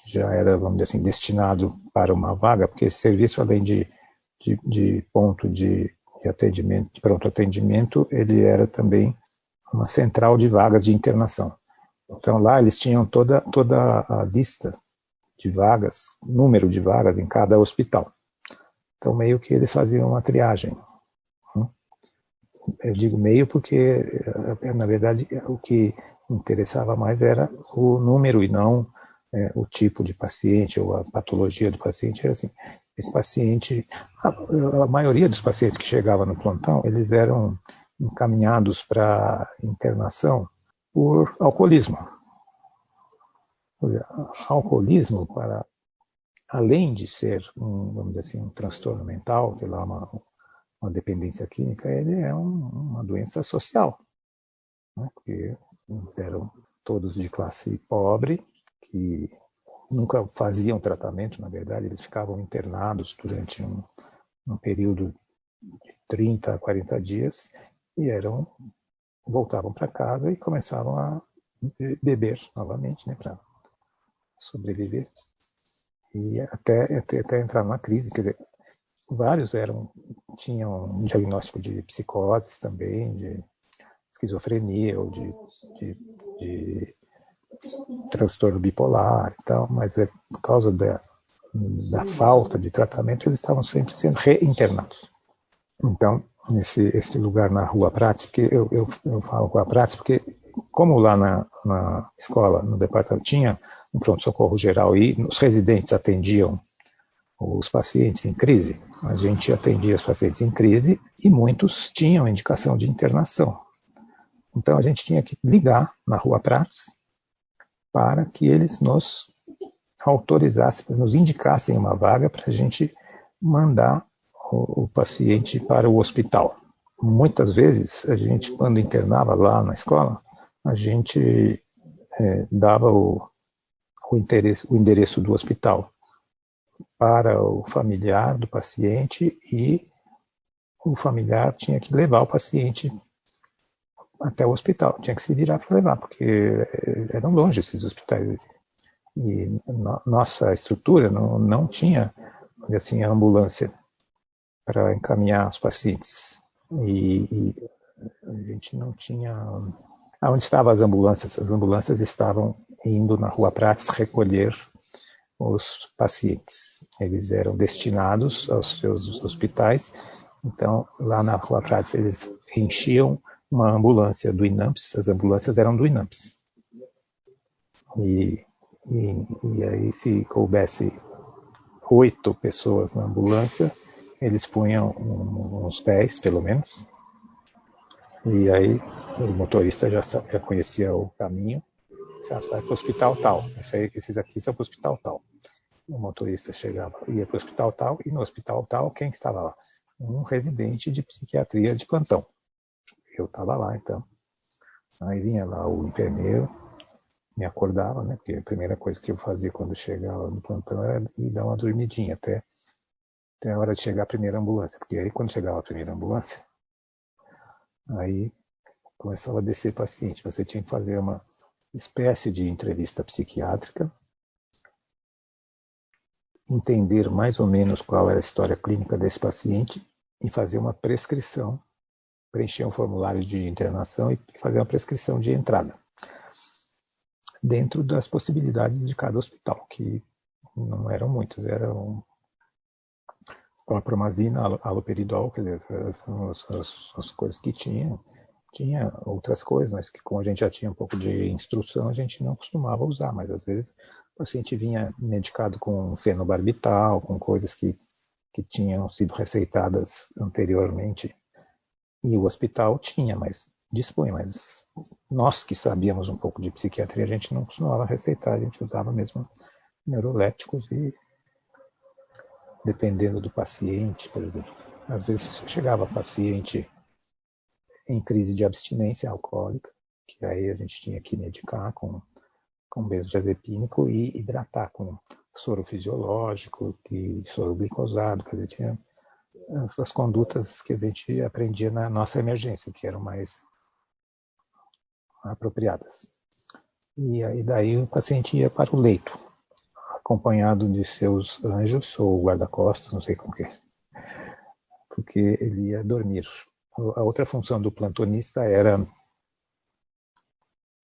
já era, vamos dizer assim, destinado para uma vaga, porque esse serviço, além de ponto de atendimento, de pronto atendimento, ele era também uma central de vagas de internação. Então lá eles tinham toda a lista de vagas, número de vagas em cada hospital. Então meio que eles faziam uma triagem. Eu digo meio porque, na verdade, o que interessava mais era o número e não o tipo de paciente ou a patologia do paciente. Era assim, esse paciente, a maioria dos pacientes que chegavam no plantão, eles eram encaminhados para internação por alcoolismo. Alcoolismo, além de ser vamos dizer assim, um transtorno mental, sei lá, uma dependência química, ele é uma doença social, né? Porque eles eram todos de classe pobre, que nunca faziam tratamento, na verdade, eles ficavam internados durante um período de 30 a 40 dias e voltavam para casa e começavam a beber novamente, né, para sobreviver e até entrar numa crise. Quer dizer, vários tinham um diagnóstico de psicoses também, de esquizofrenia ou de transtorno bipolar e tal, mas por causa da falta de tratamento, eles estavam sempre sendo reinternados. Então, esse lugar na Rua Prats, porque eu falo Rua Prats porque, como lá na escola, no departamento, tinha um pronto-socorro geral e os residentes atendiam os pacientes em crise, a gente atendia os pacientes em crise e muitos tinham indicação de internação. Então a gente tinha que ligar na Rua Prats para que eles nos autorizassem, nos indicassem uma vaga para a gente mandar o paciente para o hospital. Muitas vezes, a gente, quando internava lá na escola, a gente dava o endereço do hospital para o familiar do paciente e o familiar tinha que levar o paciente até o hospital, tinha que se virar para levar, porque eram longe esses hospitais. E nossa estrutura não tinha, assim, ambulância para encaminhar os pacientes. E a gente não tinha... Onde estavam as ambulâncias? As ambulâncias estavam indo na Rua Prats recolher os pacientes. Eles eram destinados aos seus hospitais. Então, lá na Rua Prats, eles enchiam uma ambulância do INAMPS. As ambulâncias eram do INAMPS. E aí, se coubesse 8 pessoas na ambulância, eles punham uns 10, pelo menos. E aí, o motorista já conhecia o caminho. Já vai para o hospital tal. Esses aqui são para o hospital tal. O motorista ia para o hospital tal, e no hospital tal, quem estava lá? Um residente de psiquiatria de plantão. Eu estava lá, então. Aí vinha lá o enfermeiro, me acordava, né? Porque a primeira coisa que eu fazia quando chegava no plantão era ir dar uma dormidinha até a hora de chegar a primeira ambulância. Porque aí quando chegava a primeira ambulância, aí começava a descer paciente. Você tinha que fazer uma espécie de entrevista psiquiátrica, entender mais ou menos qual era a história clínica desse paciente e fazer uma prescrição, preencher um formulário de internação e fazer uma prescrição de entrada, dentro das possibilidades de cada hospital, que não eram muitas, eram clorpromazina, haloperidol, quer dizer, são as coisas que tinha. Tinha outras coisas, mas que como a gente já tinha um pouco de instrução, a gente não costumava usar, mas às vezes o paciente vinha medicado com fenobarbital, com coisas que tinham sido receitadas anteriormente, e o hospital tinha, mas dispunha, mas nós que sabíamos um pouco de psiquiatria, a gente não costumava receitar, a gente usava mesmo neurolépticos e dependendo do paciente, por exemplo, às vezes chegava paciente em crise de abstinência alcoólica, que aí a gente tinha que medicar com benzodiazepínico e hidratar com soro fisiológico e soro glicosado, quer dizer, tinha essas condutas que a gente aprendia na nossa emergência, que eram mais apropriadas. E aí daí o paciente ia para o leito, acompanhado de seus anjos ou guarda-costas, não sei como que é, porque ele ia dormir. A outra função do plantonista era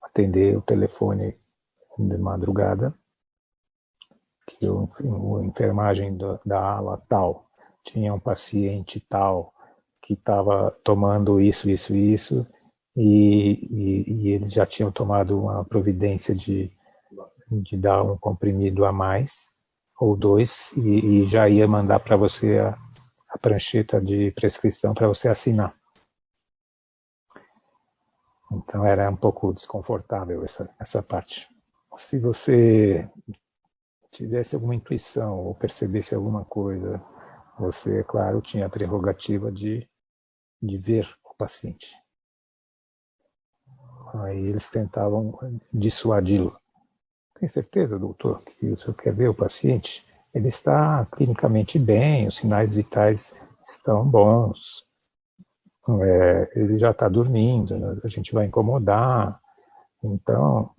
atender o telefone de madrugada, que a enfermagem da ala tal tinha um paciente tal que estava tomando isso, isso, isso, e eles já tinham tomado uma providência de dar um comprimido a mais, ou dois, e já ia mandar para você a prancheta de prescrição para você assinar. Então era um pouco desconfortável essa parte. Se você tivesse alguma intuição ou percebesse alguma coisa, você, é claro, tinha a prerrogativa de ver o paciente. Aí eles tentavam dissuadi-lo. Tem certeza, doutor, que o senhor quer ver o paciente? Ele está clinicamente bem, os sinais vitais estão bons, ele já está dormindo, a gente vai incomodar, então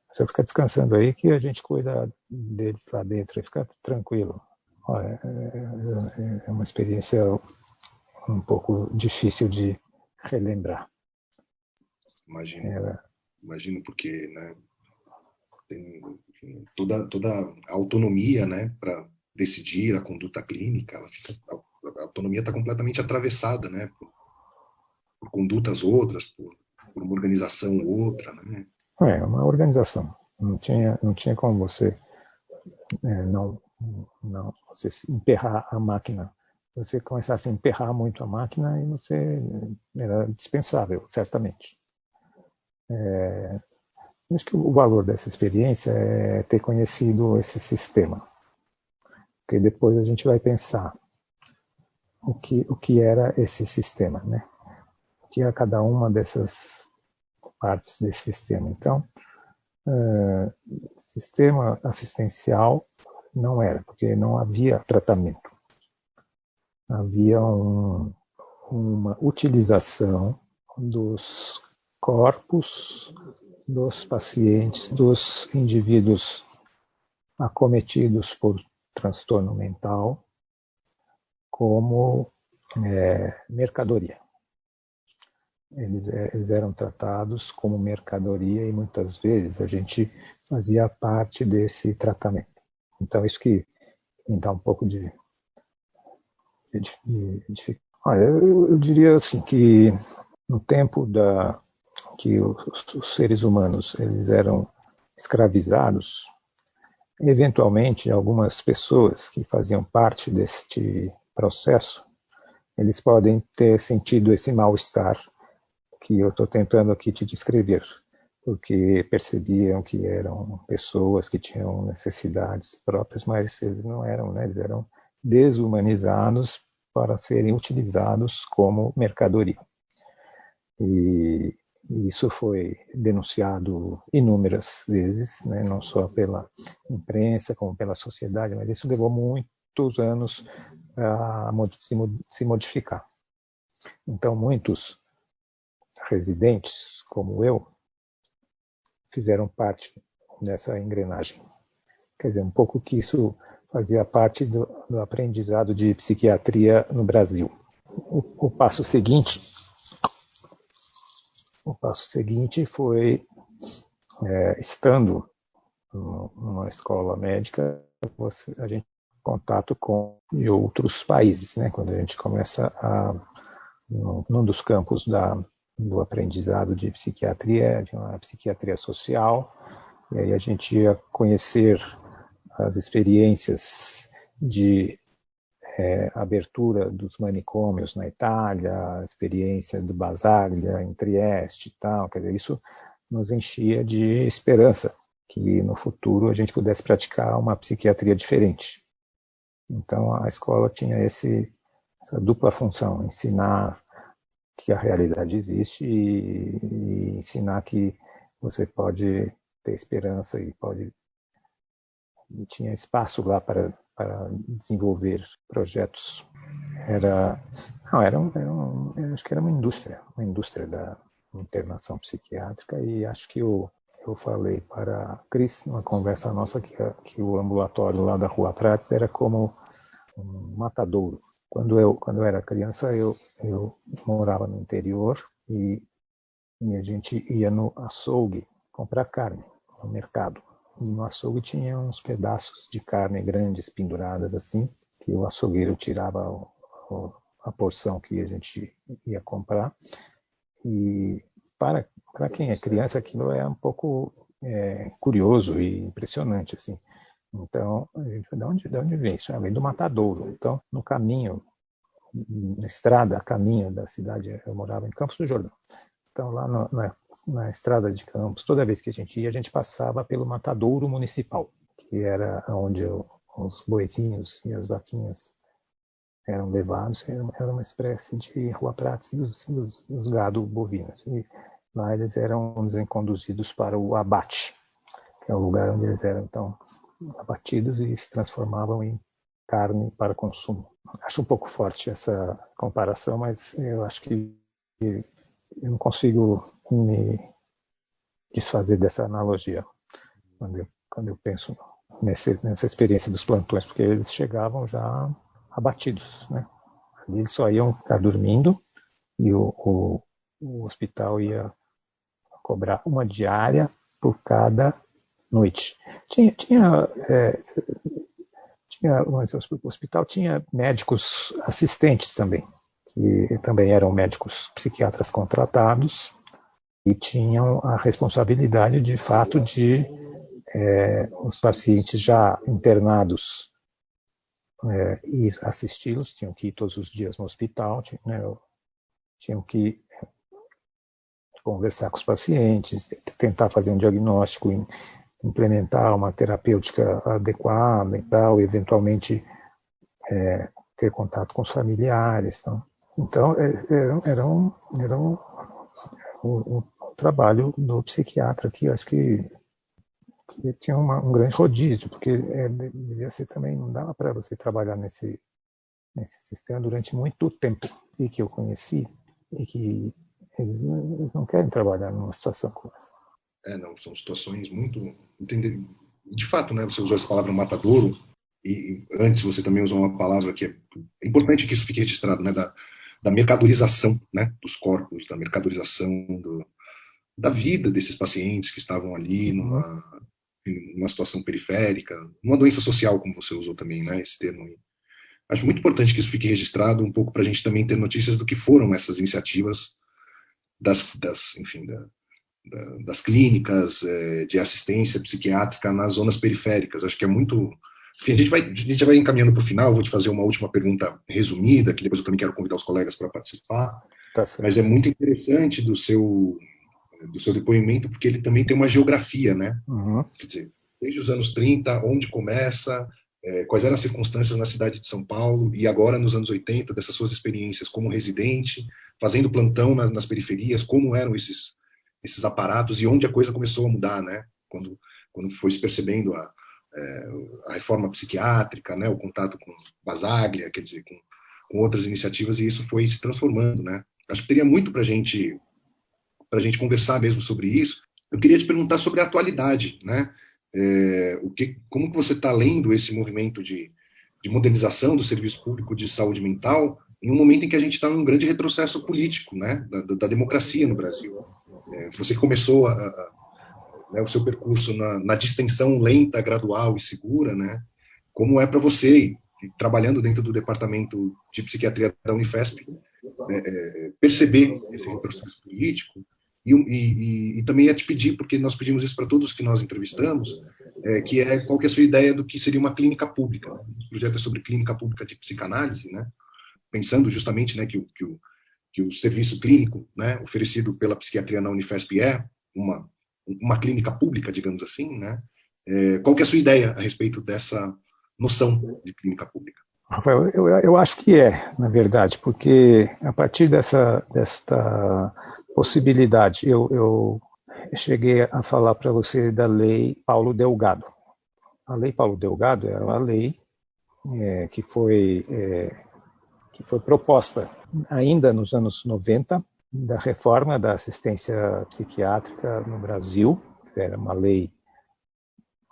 você fica descansando aí que a gente cuida deles lá dentro, e fica tranquilo. Olha, é uma experiência um pouco difícil de relembrar. Imagino porque, né, tem toda a autonomia, né, para decidir a conduta clínica, a autonomia está completamente atravessada, né, por condutas outras, por uma organização outra, né? Uma organização. Não tinha como você não você emperrar a máquina. Você começasse a emperrar muito a máquina e você era dispensável, certamente. Acho que o valor dessa experiência é ter conhecido esse sistema. Porque depois a gente vai pensar o que era esse sistema, né? O que é cada uma dessas partes desse sistema. Então, sistema assistencial não era, porque não havia tratamento. Havia uma utilização dos corpos dos pacientes, dos indivíduos acometidos por transtorno mental, como mercadoria. Eles eram tratados como mercadoria e muitas vezes a gente fazia parte desse tratamento. Então isso que me dá um pouco de olha, eu diria assim que no tempo que os seres humanos eles eram escravizados, eventualmente algumas pessoas que faziam parte deste processo, eles podem ter sentido esse mal-estar que eu estou tentando aqui te descrever, porque percebiam que eram pessoas que tinham necessidades próprias, mas eles não eram, né? Eles eram desumanizados para serem utilizados como mercadoria. E E isso foi denunciado inúmeras vezes, né, não só pela imprensa, como pela sociedade, mas isso levou muitos anos a se modificar. Então, muitos residentes, como eu, fizeram parte dessa engrenagem. Quer dizer, um pouco que isso fazia parte do aprendizado de psiquiatria no Brasil. O passo seguinte foi, estando numa escola médica, a gente tem contato com de outros países, né? Quando a gente começa num dos campos do aprendizado de psiquiatria, de uma psiquiatria social, e aí a gente ia conhecer as experiências de abertura dos manicômios na Itália, a experiência do Basaglia em Trieste e tal, quer dizer, isso nos enchia de esperança que no futuro a gente pudesse praticar uma psiquiatria diferente. Então a escola tinha essa dupla função, ensinar que a realidade existe e ensinar que você pode ter esperança e tinha espaço lá para desenvolver projetos. Acho que era uma indústria da internação psiquiátrica, e acho que eu falei para a Cris, numa conversa nossa, que o ambulatório lá da Rua Prates era como um matadouro. Quando eu era criança, eu morava no interior e a gente ia no açougue comprar carne, no mercado. E no açougue tinha uns pedaços de carne grandes penduradas assim, que o açougueiro tirava a porção que a gente ia comprar. E para quem é criança, aquilo é um pouco curioso e impressionante, assim. Então, a gente, de onde vem isso? Vem do matadouro. Então, no caminho, na estrada, a caminho da cidade, eu morava em Campos do Jordão. Então, lá na estrada de Campos, toda vez que a gente passava pelo matadouro municipal, que era onde os boizinhos e as vaquinhas eram levados. Era uma espécie de rua prates dos gado bovinos. E lá eles eram conduzidos para o abate, que é o lugar onde eles eram então abatidos e se transformavam em carne para consumo. Acho um pouco forte essa comparação, mas eu acho que eu não consigo me desfazer dessa analogia quando eu penso nessa experiência dos plantões, porque eles chegavam já abatidos, né? Ali eles só iam ficar dormindo e o hospital ia cobrar uma diária por cada noite. Mas o hospital tinha médicos assistentes também, que também eram médicos psiquiatras contratados e tinham a responsabilidade, de fato, de os pacientes já internados ir assisti-los, tinham que ir todos os dias no hospital, tinham que conversar com os pacientes, tentar fazer um diagnóstico, implementar uma terapêutica adequada e tal, eventualmente ter contato com os familiares. Então, era um trabalho do psiquiatra que eu acho que tinha um grande rodízio, porque devia ser também, não dava para você trabalhar nesse sistema durante muito tempo, e que eu conheci, e que eles não querem trabalhar numa situação como essa. Não, são situações muito... De fato, né, você usou essa palavra matadouro, e antes você também usou uma palavra que é importante que isso fique registrado, né, da mercadorização, né, dos corpos, da mercadorização da vida desses pacientes que estavam ali numa situação periférica, uma doença social, como você usou também, né, esse termo. Acho muito importante que isso fique registrado um pouco para a gente também ter notícias do que foram essas iniciativas das clínicas de assistência psiquiátrica nas zonas periféricas. Acho que é muito... Enfim, a gente vai encaminhando para o final, vou te fazer uma última pergunta resumida, que depois eu também quero convidar os colegas para participar. Tá, mas é muito interessante do seu depoimento, porque ele também tem uma geografia, né? Uhum. Quer dizer, desde os anos 30, onde começa, quais eram as circunstâncias na cidade de São Paulo, e agora nos anos 80, dessas suas experiências como residente, fazendo plantão nas periferias, como eram esses esses aparatos e onde a coisa começou a mudar, né? Quando foi se percebendo a reforma psiquiátrica, né? O contato com Basaglia, quer dizer, com outras iniciativas, e isso foi se transformando, né? Acho que teria muito para a gente conversar mesmo sobre isso. Eu queria te perguntar sobre a atualidade, né? Como que você está lendo esse movimento de modernização do serviço público de saúde mental em um momento em que a gente está num grande retrocesso político, né, da democracia no Brasil. Você começou né, o seu percurso na distensão lenta, gradual e segura, né? Como é para você, trabalhando dentro do departamento de psiquiatria da Unifesp, perceber esse retrocesso político e também te pedir, porque nós pedimos isso para todos que nós entrevistamos, qual que é a sua ideia do que seria uma clínica pública. Né? O projeto é sobre clínica pública de psicanálise, né? Pensando justamente, né, que o serviço clínico, né, oferecido pela psiquiatria na Unifesp é uma clínica pública, digamos assim, né? Qual que é a sua ideia a respeito dessa noção de clínica pública? Rafael, eu acho que na verdade, porque a partir desta possibilidade, eu cheguei a falar para você da Lei Paulo Delgado. A Lei Paulo Delgado era uma lei que foi proposta ainda nos anos 90, da reforma da assistência psiquiátrica no Brasil. Era uma lei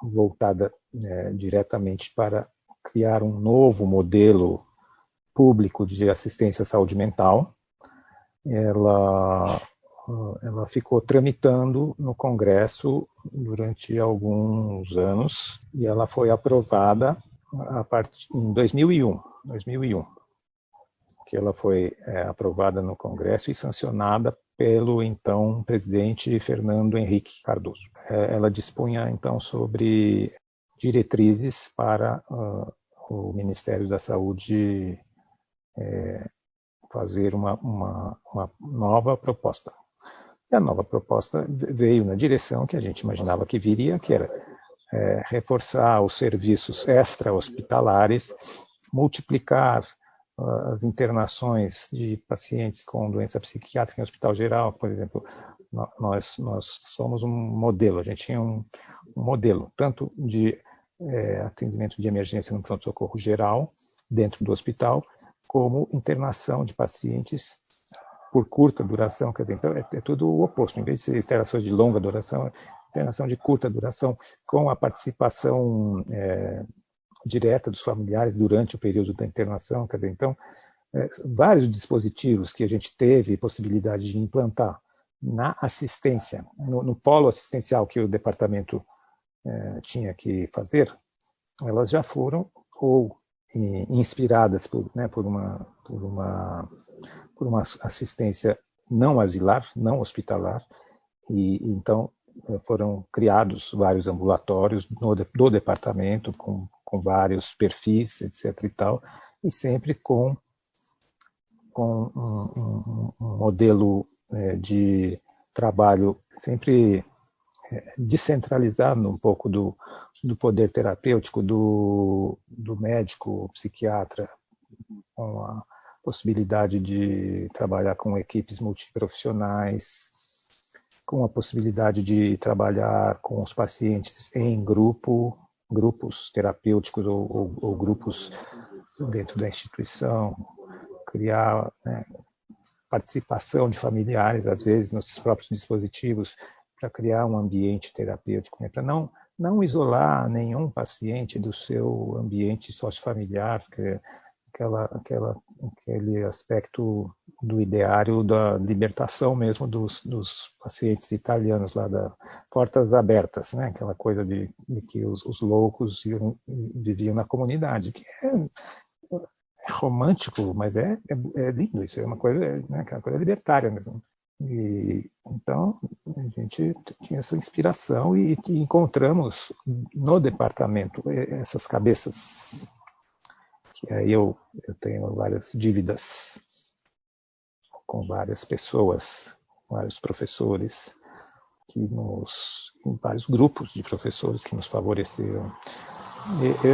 voltada diretamente para criar um novo modelo público de assistência à saúde mental. Ela ficou tramitando no Congresso durante alguns anos e ela foi aprovada em 2001, que ela foi aprovada no Congresso e sancionada pelo então presidente Fernando Henrique Cardoso. Ela dispunha então sobre diretrizes para o Ministério da Saúde fazer uma nova proposta. E a nova proposta veio na direção que a gente imaginava que viria, que era reforçar os serviços extra-hospitalares, multiplicar as internações de pacientes com doença psiquiátrica em hospital geral. Por exemplo, nós somos um modelo, a gente tinha um modelo tanto de atendimento de emergência no pronto-socorro geral, dentro do hospital, como internação de pacientes por curta duração, quer dizer, então é tudo o oposto. Em vez de ser internação de longa duração, internação de curta duração, com a participação direta dos familiares durante o período da internação, quer dizer, então, vários dispositivos que a gente teve possibilidade de implantar na assistência, no polo assistencial que o departamento tinha que fazer, elas já foram ou inspiradas por uma assistência não asilar, não hospitalar, e então foram criados vários ambulatórios do departamento com vários perfis, etc. e tal, e sempre com um modelo de trabalho sempre descentralizando um pouco do poder terapêutico do médico, psiquiatra, com a possibilidade de trabalhar com equipes multiprofissionais, com a possibilidade de trabalhar com os pacientes em grupos terapêuticos ou grupos dentro da instituição, criar participação de familiares, às vezes, nos próprios dispositivos, para criar um ambiente terapêutico, para não isolar nenhum paciente do seu ambiente sociofamiliar, aquele aspecto do ideário da libertação mesmo dos pacientes italianos lá da portas abertas, né? Aquela coisa de que os loucos viviam na comunidade, que é romântico, mas é lindo, isso é uma coisa, né? Aquela coisa libertária mesmo. E então a gente tinha essa inspiração e que encontramos no departamento essas cabeças. Que aí eu tenho várias dívidas com várias pessoas, vários professores, vários grupos de professores que nos favoreceram.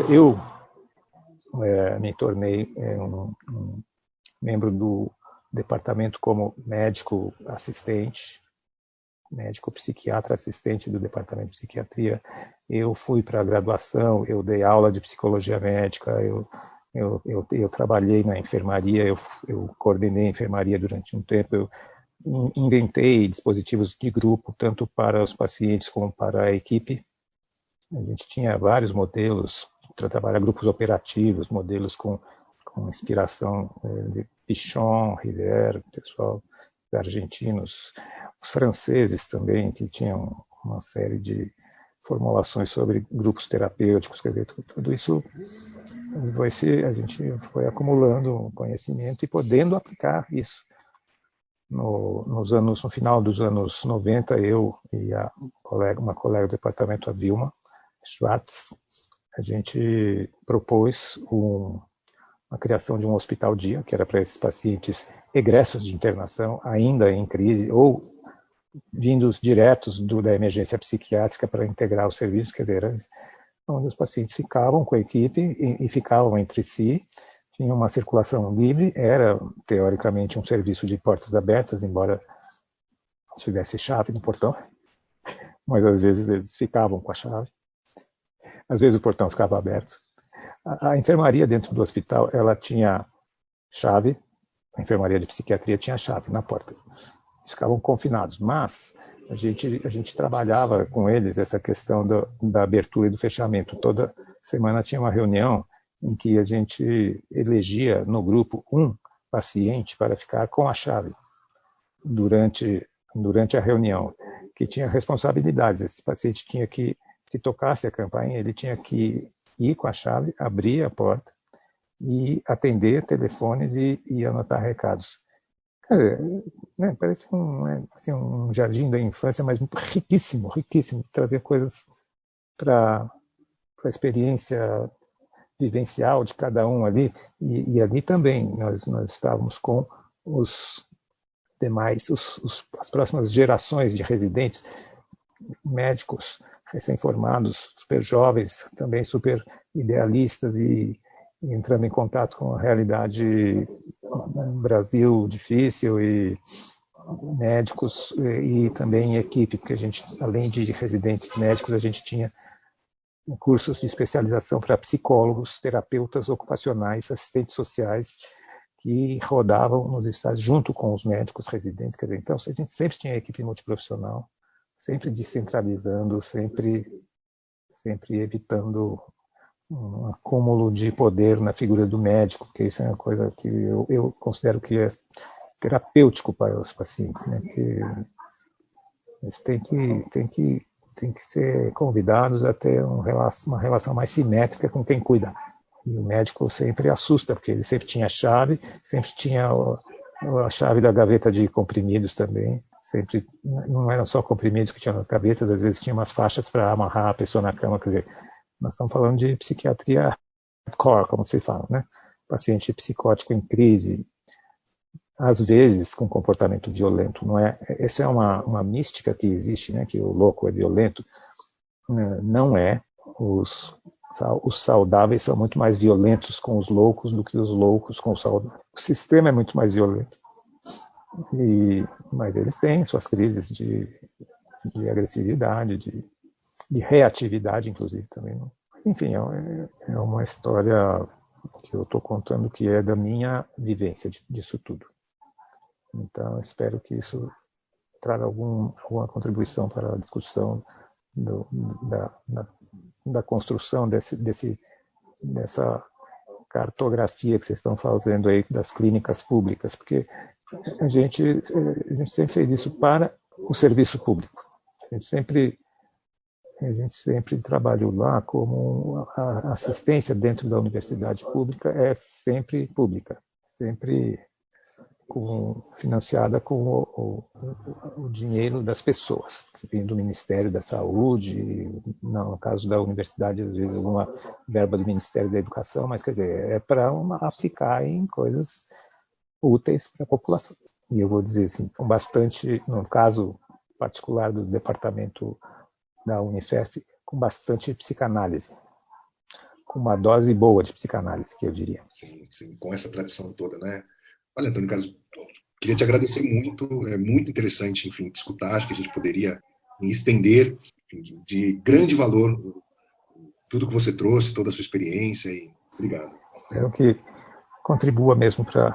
Eu me tornei um membro do departamento como médico assistente, médico psiquiatra assistente do departamento de psiquiatria. Eu fui para a graduação, eu dei aula de psicologia médica, eu trabalhei na enfermaria, eu coordenei a enfermaria durante um tempo, eu inventei dispositivos de grupo, tanto para os pacientes como para a equipe. A gente tinha vários modelos para trabalhar grupos operativos, modelos com inspiração de Pichon, Rivière, pessoal argentinos, os franceses também, que tinham uma série de formulações sobre grupos terapêuticos, quer dizer, tudo isso a gente foi acumulando conhecimento e podendo aplicar isso. No final dos anos 90, eu e uma colega do departamento, a Vilma Schwartz, a gente propôs a criação de um hospital-dia, que era para esses pacientes egressos de internação, ainda em crise, ou vindos diretos da emergência psiquiátrica para integrar o serviço, quer dizer, onde os pacientes ficavam com a equipe e ficavam entre si, tinha uma circulação livre, era teoricamente um serviço de portas abertas, embora tivesse chave no portão, mas às vezes eles ficavam com a chave, às vezes o portão ficava aberto. A enfermaria dentro do hospital, ela tinha chave, a enfermaria de psiquiatria tinha chave na porta. Eles ficavam confinados, mas a gente trabalhava com eles essa questão da abertura e do fechamento. Toda semana tinha uma reunião em que a gente elegia no grupo um paciente para ficar com a chave durante a reunião, que tinha responsabilidades. Esse paciente tinha que, se tocasse a campainha, ele tinha que ir com a chave, abrir a porta e atender telefones e anotar recados. Cara, né, parece um jardim da infância, mas riquíssimo, riquíssimo, trazer coisas para a experiência vivencial de cada um ali, e ali também nós estávamos com os demais, as próximas gerações de residentes, médicos recém-formados, super jovens, também super idealistas e entrando em contato com a realidade no Brasil difícil, e médicos e também equipe, porque a gente, além de residentes médicos, a gente tinha cursos de especialização para psicólogos, terapeutas ocupacionais, assistentes sociais, que rodavam nos estados junto com os médicos residentes. Quer dizer, então, a gente sempre tinha equipe multiprofissional, sempre descentralizando, sempre evitando um acúmulo de poder na figura do médico, que isso é uma coisa que eu considero que é terapêutico para os pacientes, né? Que eles têm que ser convidados a ter uma relação mais simétrica com quem cuida. E o médico sempre assusta, porque ele sempre tinha a chave, sempre tinha a chave da gaveta de comprimidos também. Sempre, não eram só comprimidos que tinham nas gavetas, às vezes tinha umas faixas para amarrar a pessoa na cama. Quer dizer, nós estamos falando de psiquiatria hardcore, como se fala, né? Paciente psicótico em crise, às vezes com comportamento violento, não é? Essa é uma mística que existe, né? Que o louco é violento. Não é. Os saudáveis são muito mais violentos com os loucos do que os loucos com os saudáveis. O sistema é muito mais violento. Mas eles têm suas crises de agressividade, de reatividade, inclusive, também. Não? Enfim, é uma história que eu estou contando que é da minha vivência disso tudo. Então, espero que isso traga alguma contribuição para a discussão da construção dessa cartografia que vocês estão fazendo aí das clínicas públicas, porque a gente sempre fez isso para o serviço público. A gente sempre trabalhou lá como a assistência dentro da universidade pública é sempre pública, sempre financiada com o dinheiro das pessoas, que vem do Ministério da Saúde, no caso da universidade, às vezes alguma verba do Ministério da Educação, mas quer dizer, é para aplicar em coisas úteis para a população. E eu vou dizer assim, com bastante, no caso particular do departamento da Unifesp, com bastante psicanálise, com uma dose boa de psicanálise, que eu diria. Sim, com essa tradição toda, né? Olha, Antônio Carlos, Queria te agradecer muito, é muito interessante, enfim, te escutar, acho que a gente poderia estender, enfim, de grande valor tudo que você trouxe, toda a sua experiência, e obrigado. Espero que contribua mesmo para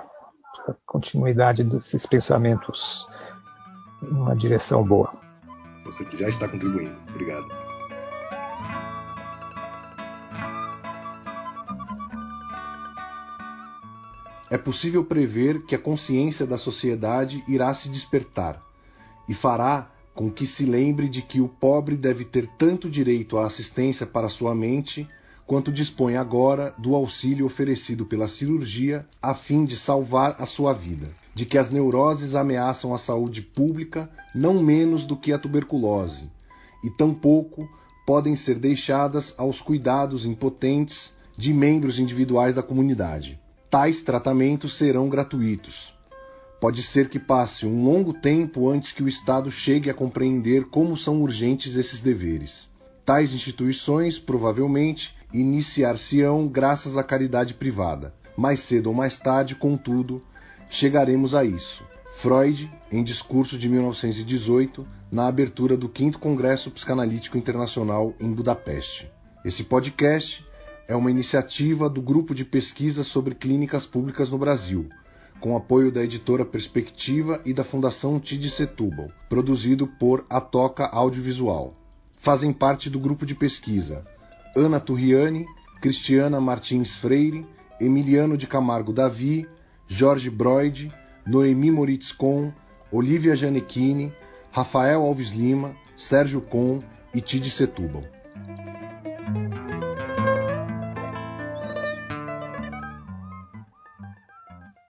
a continuidade desses pensamentos em uma direção boa. Você já está contribuindo. Obrigado. É possível prever que a consciência da sociedade irá se despertar e fará com que se lembre de que o pobre deve ter tanto direito à assistência para sua mente, quanto dispõe agora do auxílio oferecido pela cirurgia a fim de salvar a sua vida, de que as neuroses ameaçam a saúde pública não menos do que a tuberculose, e tampouco podem ser deixadas aos cuidados impotentes de membros individuais da comunidade. Tais tratamentos serão gratuitos. Pode ser que passe um longo tempo antes que o Estado chegue a compreender como são urgentes esses deveres. Tais instituições, provavelmente, iniciar-se-ão graças à caridade privada. Mais cedo ou mais tarde, contudo, chegaremos a isso. Freud, em discurso de 1918, na abertura do 5º Congresso Psicanalítico Internacional em Budapeste. Esse podcast é uma iniciativa do Grupo de Pesquisa sobre Clínicas Públicas no Brasil, com apoio da editora Perspectiva e da Fundação TID Setúbal, produzido por Atoca Audiovisual. Fazem parte do grupo de pesquisa Ana Turriani, Cristiana Martins Freire, Emiliano de Camargo Davi, Jorge Broide, Noemi Moritz Kohn, Olivia Gianecchini, Rafael Alves Lima, Sérgio Kohn e TID Setúbal.